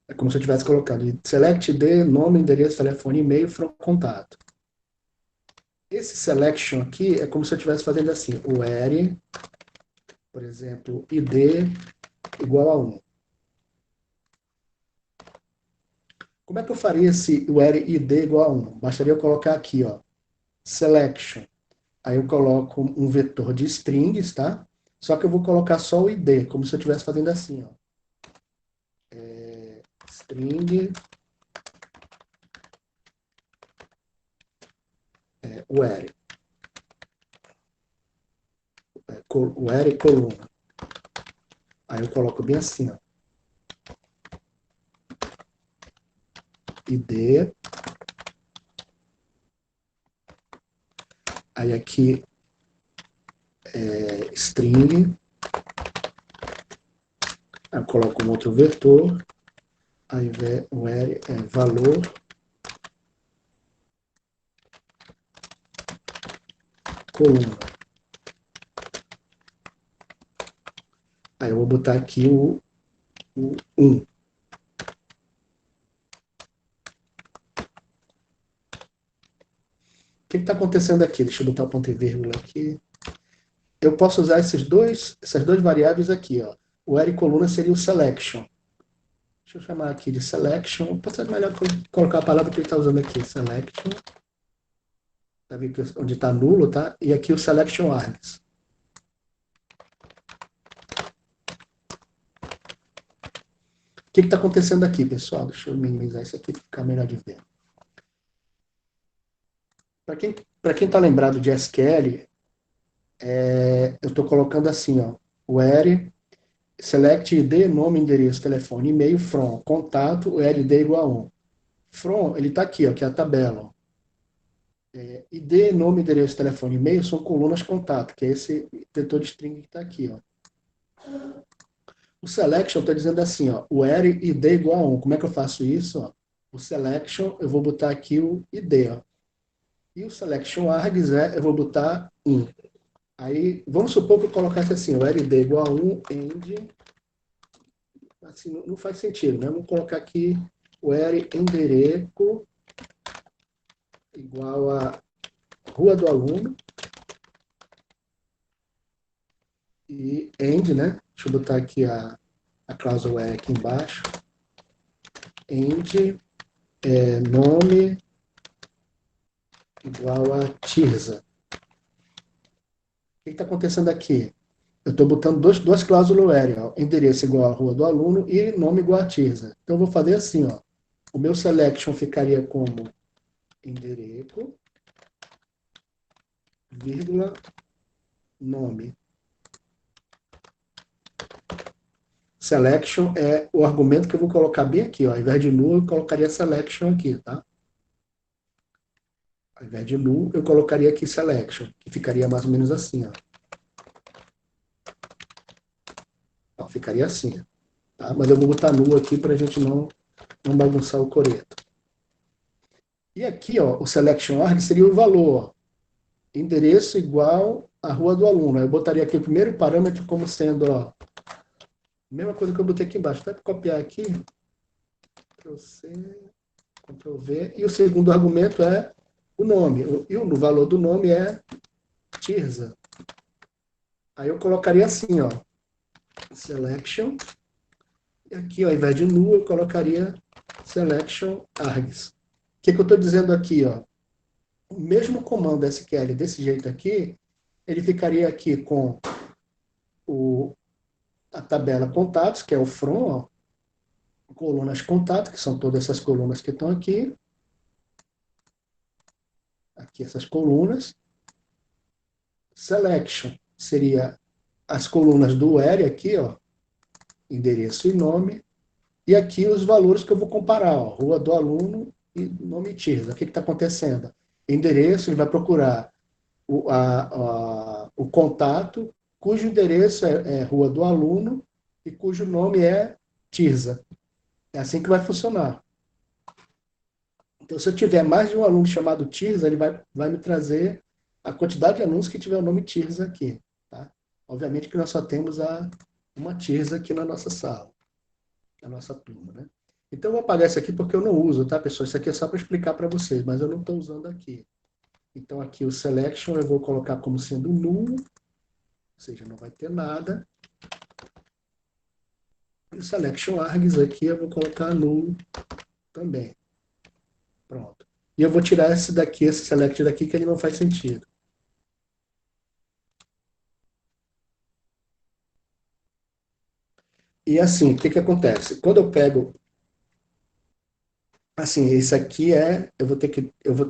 É como se eu tivesse colocado select ID, nome, endereço, telefone, e-mail, from contato. Esse selection aqui é como se eu estivesse fazendo assim, o where, por exemplo, ID igual a 1. Como é que eu faria esse where ID igual a 1? Bastaria eu colocar aqui, ó, selection. Aí eu coloco um vetor de strings, tá? Só que eu vou colocar só o ID, como se eu estivesse fazendo assim, ó. String where. Where coluna. Aí eu coloco bem assim, ó. ID. Aí aqui string. Aí eu coloco um outro vetor. Aí where é valor. Coluna. Aí eu vou botar aqui o 1. O que está acontecendo aqui? Deixa eu botar o ponto e vírgula aqui. Eu posso usar essas duas variáveis aqui, ó. O where coluna seria o selection. Deixa eu chamar aqui de selection. Pode ser melhor colocar a palavra que ele está usando aqui, selection. Tá vendo onde está nulo, tá? E aqui o selection args. O que está acontecendo aqui, pessoal? Deixa eu minimizar isso aqui para ficar melhor de ver. Para quem está lembrado de SQL, eu estou colocando assim, ó, where select ID, nome, endereço, telefone, e-mail, from, contato, o LD igual a 1. From, ele está aqui, ó, que é a tabela. Ó. ID, nome, endereço, telefone, e-mail são colunas contato, que é esse vetor de string que está aqui, ó. O selection está dizendo assim, ó, o where ID igual a 1. Como é que eu faço isso? Ó? O selection, eu vou botar aqui o ID, ó. E o selection args eu vou botar 1. Aí, vamos supor que eu colocasse assim, o LD igual a 1, end, assim, não faz sentido, né? Vamos colocar aqui o L endereço igual a rua do aluno e end, né? Deixa eu botar aqui a cláusula where aqui embaixo. End, nome igual a Tirza. O que está acontecendo aqui? Eu estou botando duas cláusulas where, ó, endereço igual a rua do aluno e nome igual a Tirza. Então, eu vou fazer assim, ó. O meu selection ficaria como endereço, vírgula, nome. Selection é o argumento que eu vou colocar bem aqui, ó. Ao invés de null, eu colocaria selection aqui, tá? Ao invés de null, eu colocaria aqui selection, que ficaria mais ou menos assim, ó. Ó, ficaria assim, tá? Mas eu vou botar null aqui para a gente não bagunçar o coreto. E aqui, ó, o selection arg seria o valor, ó. Endereço igual à rua do aluno. Eu botaria aqui o primeiro parâmetro como sendo, ó, a mesma coisa que eu botei aqui embaixo. Vai copiar aqui, Ctrl+C, Ctrl+V, e o segundo argumento é o nome. E o valor do nome é Tirza. Aí eu colocaria assim, ó, selection, e aqui, ó, ao invés de null, eu colocaria selection args. O que eu estou dizendo aqui, ó? O mesmo comando SQL desse jeito aqui, ele ficaria aqui com a tabela contatos, que é o from, ó, colunas contato, que são todas essas colunas que estão aqui. Aqui essas colunas. Selection seria as colunas do where aqui, ó, endereço e nome. E aqui os valores que eu vou comparar, ó, rua do aluno e nome Tirza. O que está acontecendo? Endereço, ele vai procurar o contato, cujo endereço é rua do aluno e cujo nome é Tirza. É assim que vai funcionar. Então, se eu tiver mais de um aluno chamado Tirza, ele vai me trazer a quantidade de alunos que tiver o nome Tirza aqui. Tá? Obviamente que nós só temos uma Tirza aqui na nossa sala, na nossa turma. Né? Então, eu vou apagar isso aqui porque eu não uso, tá, pessoal? Isso aqui é só para explicar para vocês, mas eu não estou usando aqui. Então, aqui o selection eu vou colocar como sendo null, ou seja, não vai ter nada. E o selection args aqui eu vou colocar null também. Pronto. E eu vou tirar esse select daqui, que ele não faz sentido. E assim, o que acontece? Quando eu pego, assim, esse aqui eu vou ter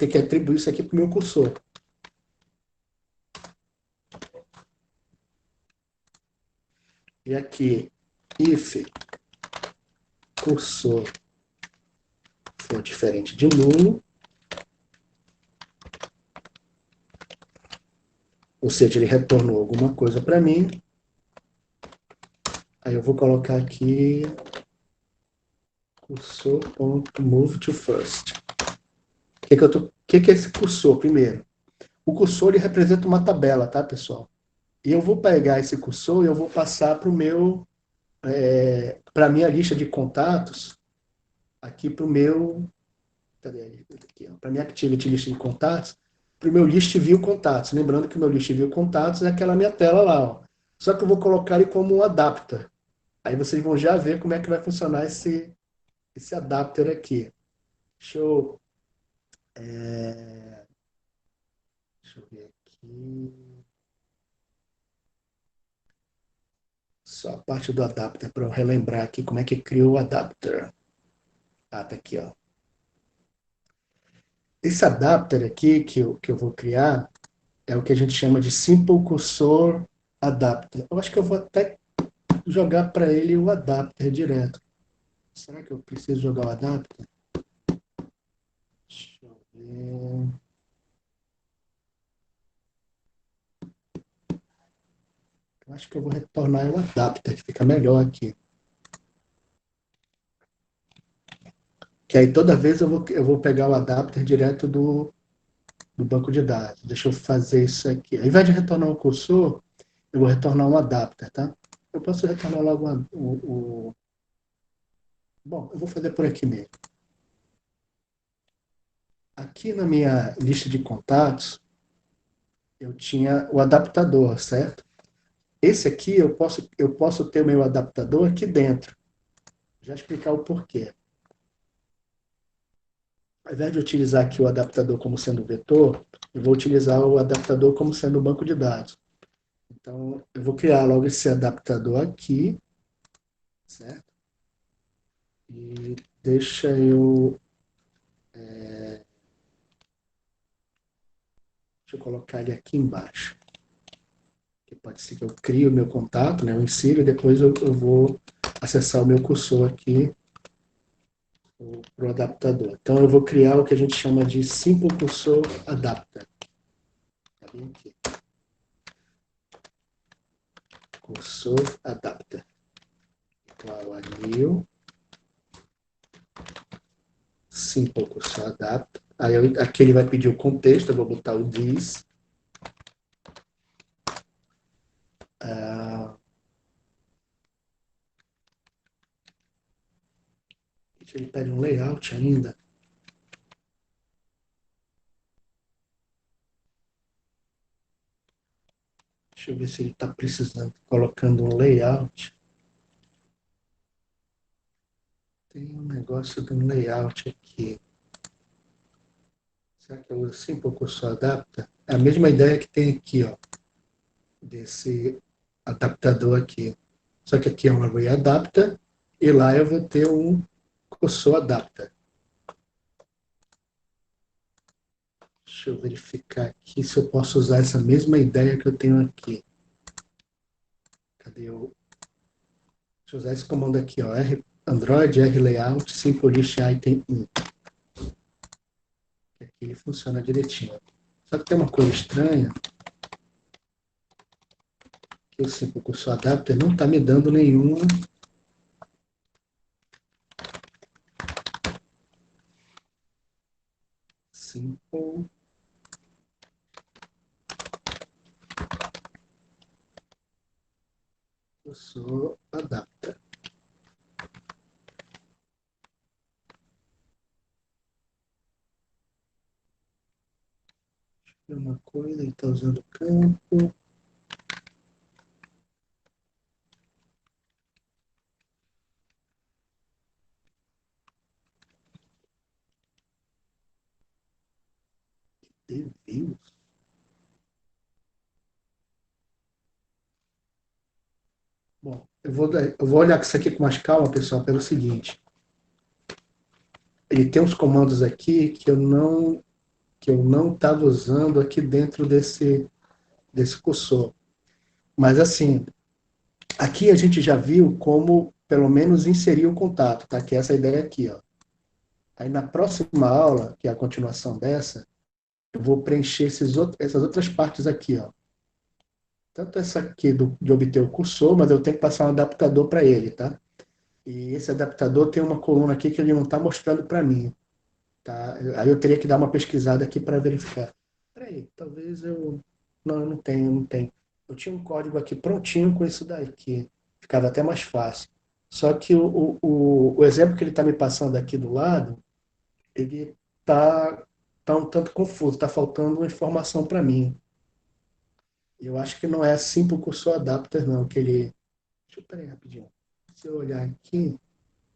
que atribuir isso aqui para o meu cursor. E aqui, if cursor for diferente de nulo, ou seja, ele retornou alguma coisa para mim, aí eu vou colocar aqui cursor.move to first. O que é esse cursor, primeiro? O cursor ele representa uma tabela, tá, pessoal? E eu vou pegar esse cursor e eu vou passar para a minha lista de contatos, aqui para o meu, para a minha activity list de contatos, para o meu list view contatos. Lembrando que o meu list view contatos é aquela minha tela lá, ó. Só que eu vou colocar ele como um adapter. Aí vocês vão já ver como é que vai funcionar esse adapter aqui. Deixa eu, deixa eu ver aqui. Só a parte do adapter para eu relembrar aqui como é que cria o adapter. Ah, tá aqui, ó. Esse adapter aqui que eu vou criar é o que a gente chama de Simple Cursor Adapter. Eu acho que eu vou até jogar para ele o adapter direto. Será que eu preciso jogar o adapter? Deixa eu ver. Eu acho que eu vou retornar o adapter, fica melhor aqui. Que aí toda vez eu vou pegar o adapter direto do banco de dados. Deixa eu fazer isso aqui. Ao invés de retornar o cursor, eu vou retornar um adapter, tá? Eu posso retornar logo Bom, eu vou fazer por aqui mesmo. Aqui na minha lista de contatos, eu tinha o adaptador, certo? Esse aqui eu posso ter o meu adaptador aqui dentro. Já explicar o porquê. Ao invés de utilizar aqui o adaptador como sendo vetor, eu vou utilizar o adaptador como sendo o banco de dados. Então, eu vou criar logo esse adaptador aqui, certo? E deixa eu... deixa eu colocar ele aqui embaixo. Que pode ser que eu crie o meu contato, né? Eu insiro e depois eu vou acessar o meu cursor aqui para o adaptador. Então, eu vou criar o que a gente chama de Simple Cursor Adapter. Tá bem aqui. Cursor Adapter. Igual a new Simple Cursor Adapter. Aí aqui ele vai pedir o contexto, eu vou botar o this. Ele pede um layout ainda. Deixa eu ver se ele está precisando, colocando um layout. Tem um negócio de um layout aqui. Será que eu uso Simple Cursor Adapter? É a mesma ideia que tem aqui, ó, desse adaptador aqui. Só que aqui é um array adapter e lá eu vou ter um cursor adapter. Deixa eu verificar aqui se eu posso usar essa mesma ideia que eu tenho aqui. Cadê o... Deixa eu usar esse comando aqui, ó, Android RLayout Simple List Item 1. Aqui ele funciona direitinho. Só que tem uma coisa estranha, que o Simple Cursor Adapter não está me dando nenhum Simple Cursor Adapter. Uma coisa, ele está usando campo. Views. Bom, eu vou olhar isso aqui com mais calma, pessoal, pelo seguinte. Ele tem uns comandos aqui que eu não estava usando aqui dentro desse cursor. Mas assim, aqui a gente já viu como, pelo menos, inserir o contato, tá? Que é essa ideia aqui, ó. Aí na próxima aula, que é a continuação dessa, eu vou preencher essas outras partes aqui, ó. Tanto essa aqui de obter o cursor, mas eu tenho que passar um adaptador para ele, tá? E esse adaptador tem uma coluna aqui que ele não está mostrando para mim, tá? Aí eu teria que dar uma pesquisada aqui para verificar. Peraí, talvez eu... Não, eu não tenho, não tenho. Eu tinha um código aqui prontinho com isso daqui. Ficava até mais fácil. Só que o exemplo que ele está me passando aqui do lado, ele tá um tanto confuso, está faltando uma informação para mim. Eu acho que não é assim para o cursor adapter, não, que ele... Deixa eu, peraí, rapidinho. Se eu olhar aqui,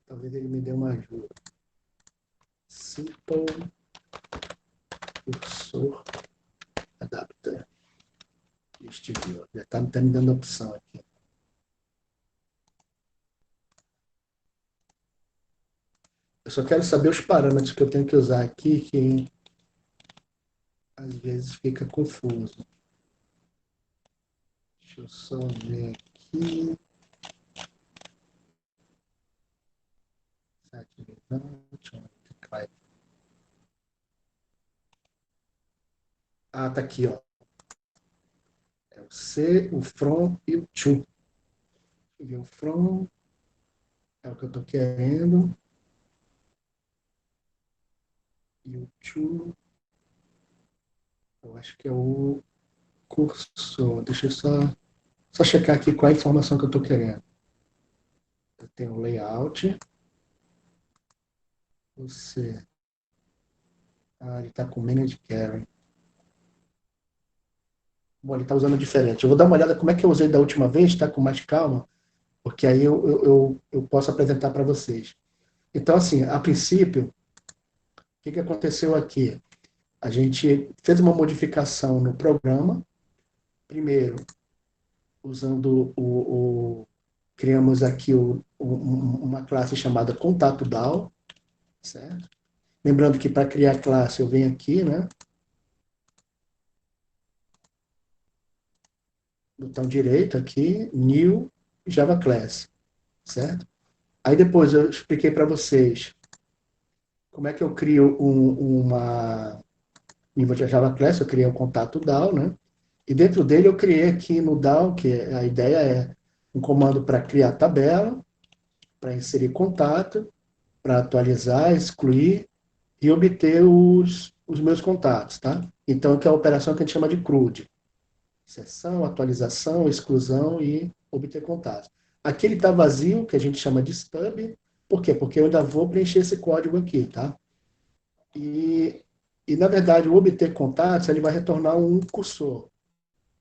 talvez ele me dê uma ajuda. Simple cursor adapter. Este view. Já está me dando a opção aqui. Eu só quero saber os parâmetros que eu tenho que usar aqui, que às vezes fica confuso. Deixa eu só ver aqui. Ah, tá aqui, ó. É o C, o from e o to. O from é o que eu estou querendo. E o to, eu acho que é o cursor. Deixa eu só checar aqui qual é a informação que eu estou querendo. Eu tenho o layout. Você. Ah, ele está com manage carry. Bom, ele está usando diferente. Eu vou dar uma olhada como é que eu usei da última vez, tá? Com mais calma, porque aí eu posso apresentar para vocês. Então, assim, a princípio, o que aconteceu aqui? A gente fez uma modificação no programa. Primeiro, usando criamos aqui uma classe chamada contato DAO, certo? Lembrando que para criar classe eu venho aqui, né? Botão direito aqui, New Java Class, certo? Aí depois eu expliquei para vocês como é que eu crio uma nível de Java Class, eu criei um contato DAO, né? E dentro dele eu criei aqui no DAO, que a ideia é um comando para criar tabela, para inserir contato, para atualizar, excluir e obter os meus contatos, tá? Então, que é a operação que a gente chama de CRUD. Inserção, atualização, exclusão e obter contatos. Aqui ele está vazio, que a gente chama de stub. Por quê? Porque eu ainda vou preencher esse código aqui, tá? E na verdade, o obter contatos, ele vai retornar um cursor.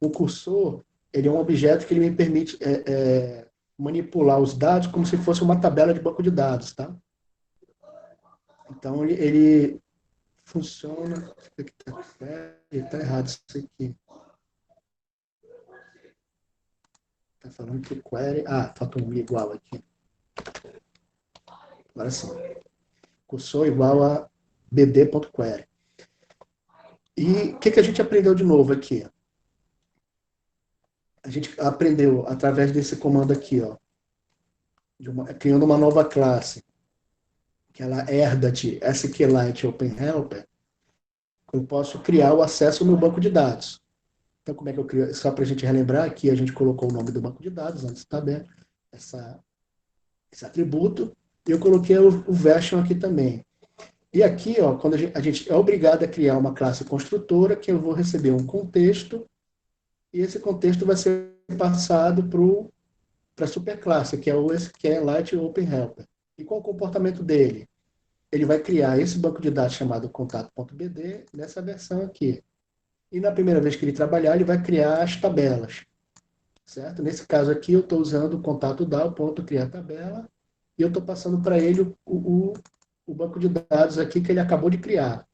O cursor, ele é um objeto que ele me permite manipular os dados como se fosse uma tabela de banco de dados, tá? Então, ele funciona... Está errado isso aqui. Está falando que o query... Ah, falta um igual aqui. Agora sim. Cursor igual a bd.query. E o que a gente aprendeu de novo aqui? A gente aprendeu através desse comando aqui, ó, criando uma nova classe, que ela herda de SQLite OpenHelper, eu posso criar o acesso no meu banco de dados. Então, como é que eu crio? Só para a gente relembrar, aqui a gente colocou o nome do banco de dados, antes está aberto, esse atributo, e eu coloquei o version aqui também. E aqui, ó, quando a gente é obrigado a criar uma classe construtora, que eu vou receber um contexto, e esse contexto vai ser passado para a superclasse, que é o SQLite OpenHelper. E qual o comportamento dele? Ele vai criar esse banco de dados chamado contato.bd nessa versão aqui. E na primeira vez que ele trabalhar, ele vai criar as tabelas. Certo? Nesse caso aqui, eu estou usando o contato DAO.criar tabela, e eu estou passando para ele o banco de dados aqui que ele acabou de criar.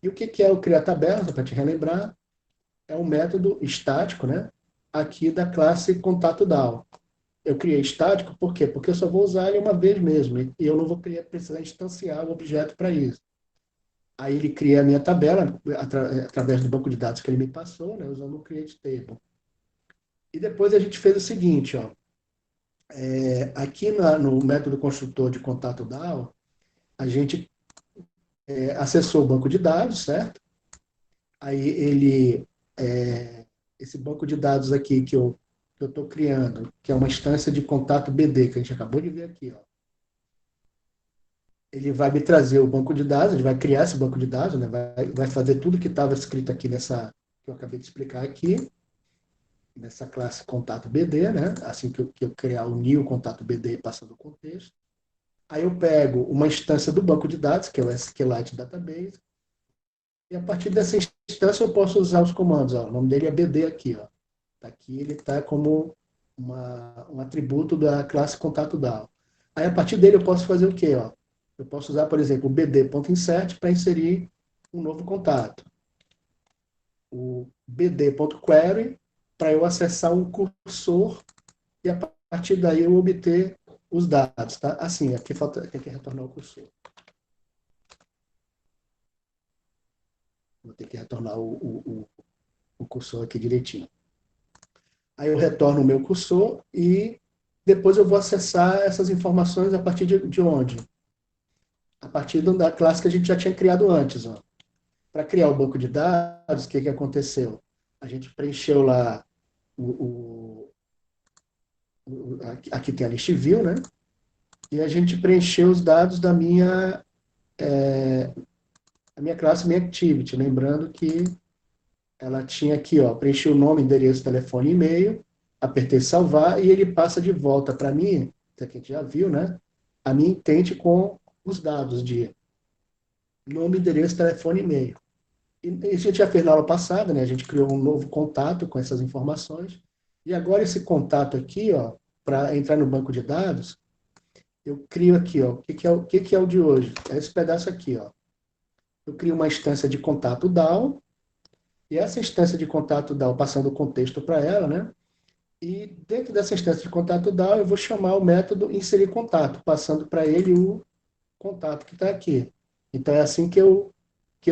E o que é o criar tabela, para te relembrar? É um método estático, né? Aqui da classe contato DAO. Eu criei estático, por quê? Porque eu só vou usar ele uma vez mesmo, e eu não vou precisar instanciar o objeto para isso. Aí ele cria a minha tabela, através do banco de dados que ele me passou, né, usando o create table. E depois a gente fez o seguinte, ó, aqui no método construtor de contato DAO, a gente acessou o banco de dados, certo? Aí esse banco de dados aqui que eu estou criando, que é uma instância de contato BD, que a gente acabou de ver aqui, ó. Ele vai me trazer o banco de dados, ele vai criar esse banco de dados, né? vai fazer tudo que estava escrito aqui que eu acabei de explicar aqui, nessa classe contato BD, né? Assim que eu criar o new contato BD passando o contexto. Aí eu pego uma instância do banco de dados, que é o SQLite Database, e a partir dessa instância eu posso usar os comandos. Ó. O nome dele é BD aqui. Ó. Aqui ele está como um atributo da classe contato DAO. Aí a partir dele eu posso fazer o quê? Ó? Eu posso usar, por exemplo, o bd.insert para inserir um novo contato. O bd.query para eu acessar um cursor e a partir daí eu obter os dados. Tá? Assim, aqui tem que retornar o cursor. Vou ter que retornar o cursor aqui direitinho. Aí eu retorno o meu cursor e depois eu vou acessar essas informações a partir de onde? A partir da classe que a gente já tinha criado antes. Para criar o banco de dados, o que aconteceu? A gente preencheu lá aqui tem a list view, né? E a gente preencheu os dados da a minha classe, minha activity, lembrando que ela tinha aqui, ó, preenchi o nome, endereço, telefone e e-mail, apertei salvar e ele passa de volta para mim, isso aqui a gente já viu, né? A minha intente com os dados de nome, endereço, telefone e e-mail. E a gente já fez na aula passada, né? A gente criou um novo contato com essas informações. E agora esse contato aqui, ó, para entrar no banco de dados, eu crio aqui, ó, o que é o de hoje? É esse pedaço aqui, ó. Eu crio uma instância de contato DAO, e essa instância de contato DAO, passando o contexto para ela, né? E dentro dessa instância de contato DAO, eu vou chamar o método inserir contato, passando para ele o contato que está aqui. Então, é assim que eu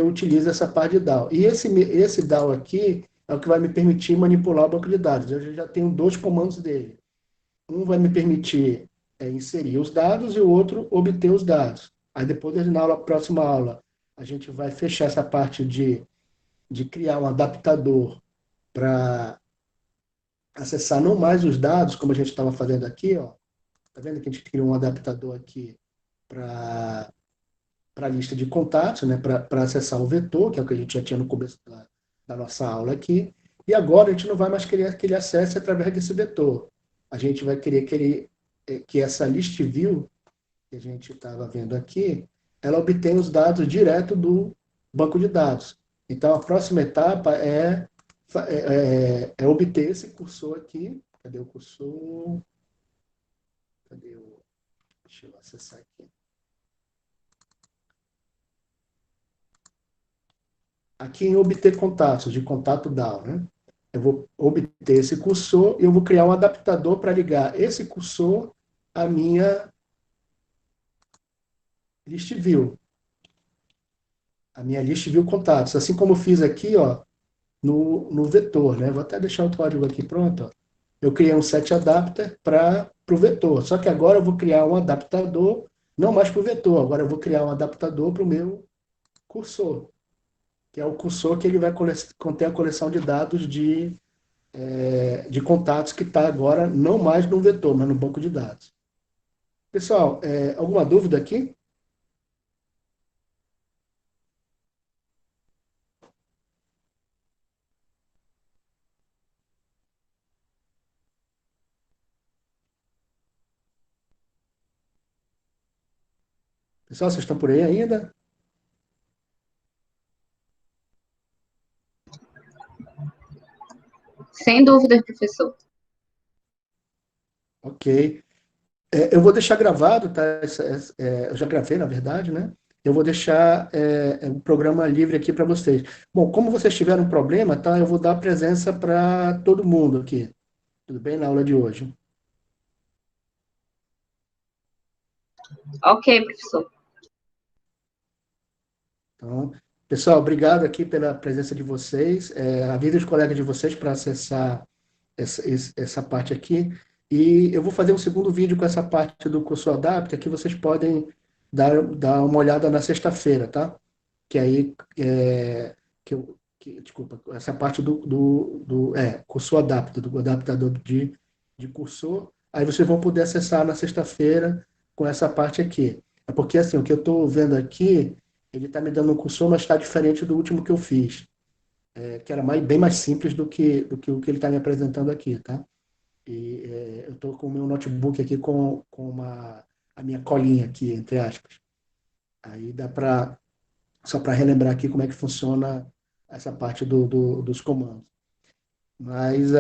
utilizo essa parte de DAO. E esse DAO aqui é o que vai me permitir manipular o banco de dados. Eu já tenho dois comandos dele. Um vai me permitir é inserir os dados e o outro obter os dados. Aí depois, na próxima aula, a gente vai fechar essa parte de criar um adaptador para acessar não mais os dados, como a gente estava fazendo aqui, ó. Tá vendo que a gente criou um adaptador aqui para a lista de contatos, né, para acessar o vetor, que é o que a gente já tinha no começo da nossa aula aqui. E agora a gente não vai mais querer que ele acesse através desse vetor. A gente vai querer que essa list view que a gente estava vendo aqui, ela obtém os dados direto do banco de dados. Então, a próxima etapa é obter esse cursor aqui. Cadê o cursor? Cadê o... Deixa eu acessar aqui. Aqui em obter contatos, de contato DAO, né? Eu vou obter esse cursor e eu vou criar um adaptador para ligar esse cursor à minha list view. A minha list view contatos. Assim como eu fiz aqui, ó, no vetor, né? Vou até deixar o código aqui pronto, ó. Eu criei um set adapter para o vetor. Só que agora eu vou criar um adaptador, não mais para o vetor, agora eu vou criar um adaptador para o meu cursor, que é o cursor que ele vai conter a coleção de dados de contatos que está agora não mais no vetor, mas no banco de dados. Pessoal, alguma dúvida aqui? Pessoal, vocês estão por aí ainda? Sem dúvida, professor. Ok. Eu vou deixar gravado, tá? Eu já gravei, na verdade, né? Eu vou deixar o programa livre aqui para vocês. Bom, como vocês tiveram um problema, tá? Eu vou dar presença para todo mundo aqui. Tudo bem? Na aula de hoje. Ok, professor. Então, pessoal, obrigado aqui pela presença de vocês. Avisa os colegas de vocês para acessar essa parte aqui. E eu vou fazer um segundo vídeo com essa parte do curso Adapta, que vocês podem dar uma olhada na sexta-feira, tá? Que aí, desculpa, essa parte curso Adapta, do adaptador de cursor. Aí vocês vão poder acessar na sexta-feira com essa parte aqui. É porque, assim, o que eu estou vendo aqui, ele está me dando um cursor, mas está diferente do último que eu fiz, que era bem mais simples do que o que ele está me apresentando aqui, tá? E eu estou com o meu notebook aqui com a minha colinha aqui, entre aspas. Aí dá para, só para relembrar aqui como é que funciona essa parte dos comandos. Mas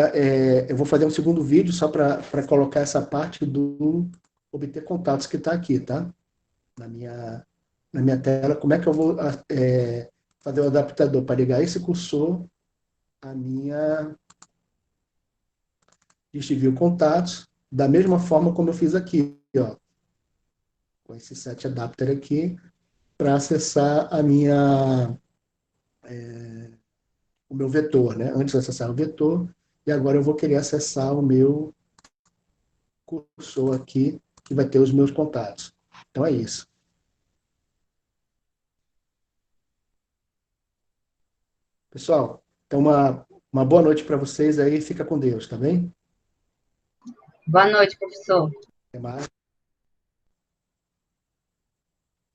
eu vou fazer um segundo vídeo só para colocar essa parte do obter contatos que está aqui, tá? Na minha, na minha tela, como é que eu vou fazer o adaptador para ligar esse cursor à minha distribuir contatos, da mesma forma como eu fiz aqui, ó, com esse set adapter aqui, para acessar o meu vetor, né? Antes eu acessar o vetor, e agora eu vou querer acessar o meu cursor aqui, que vai ter os meus contatos. Então é isso. Pessoal, então uma boa noite para vocês aí, fica com Deus, tá bem? Boa noite, professor. Até mais.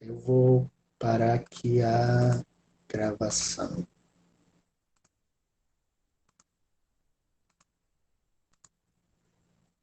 Eu vou parar aqui a gravação.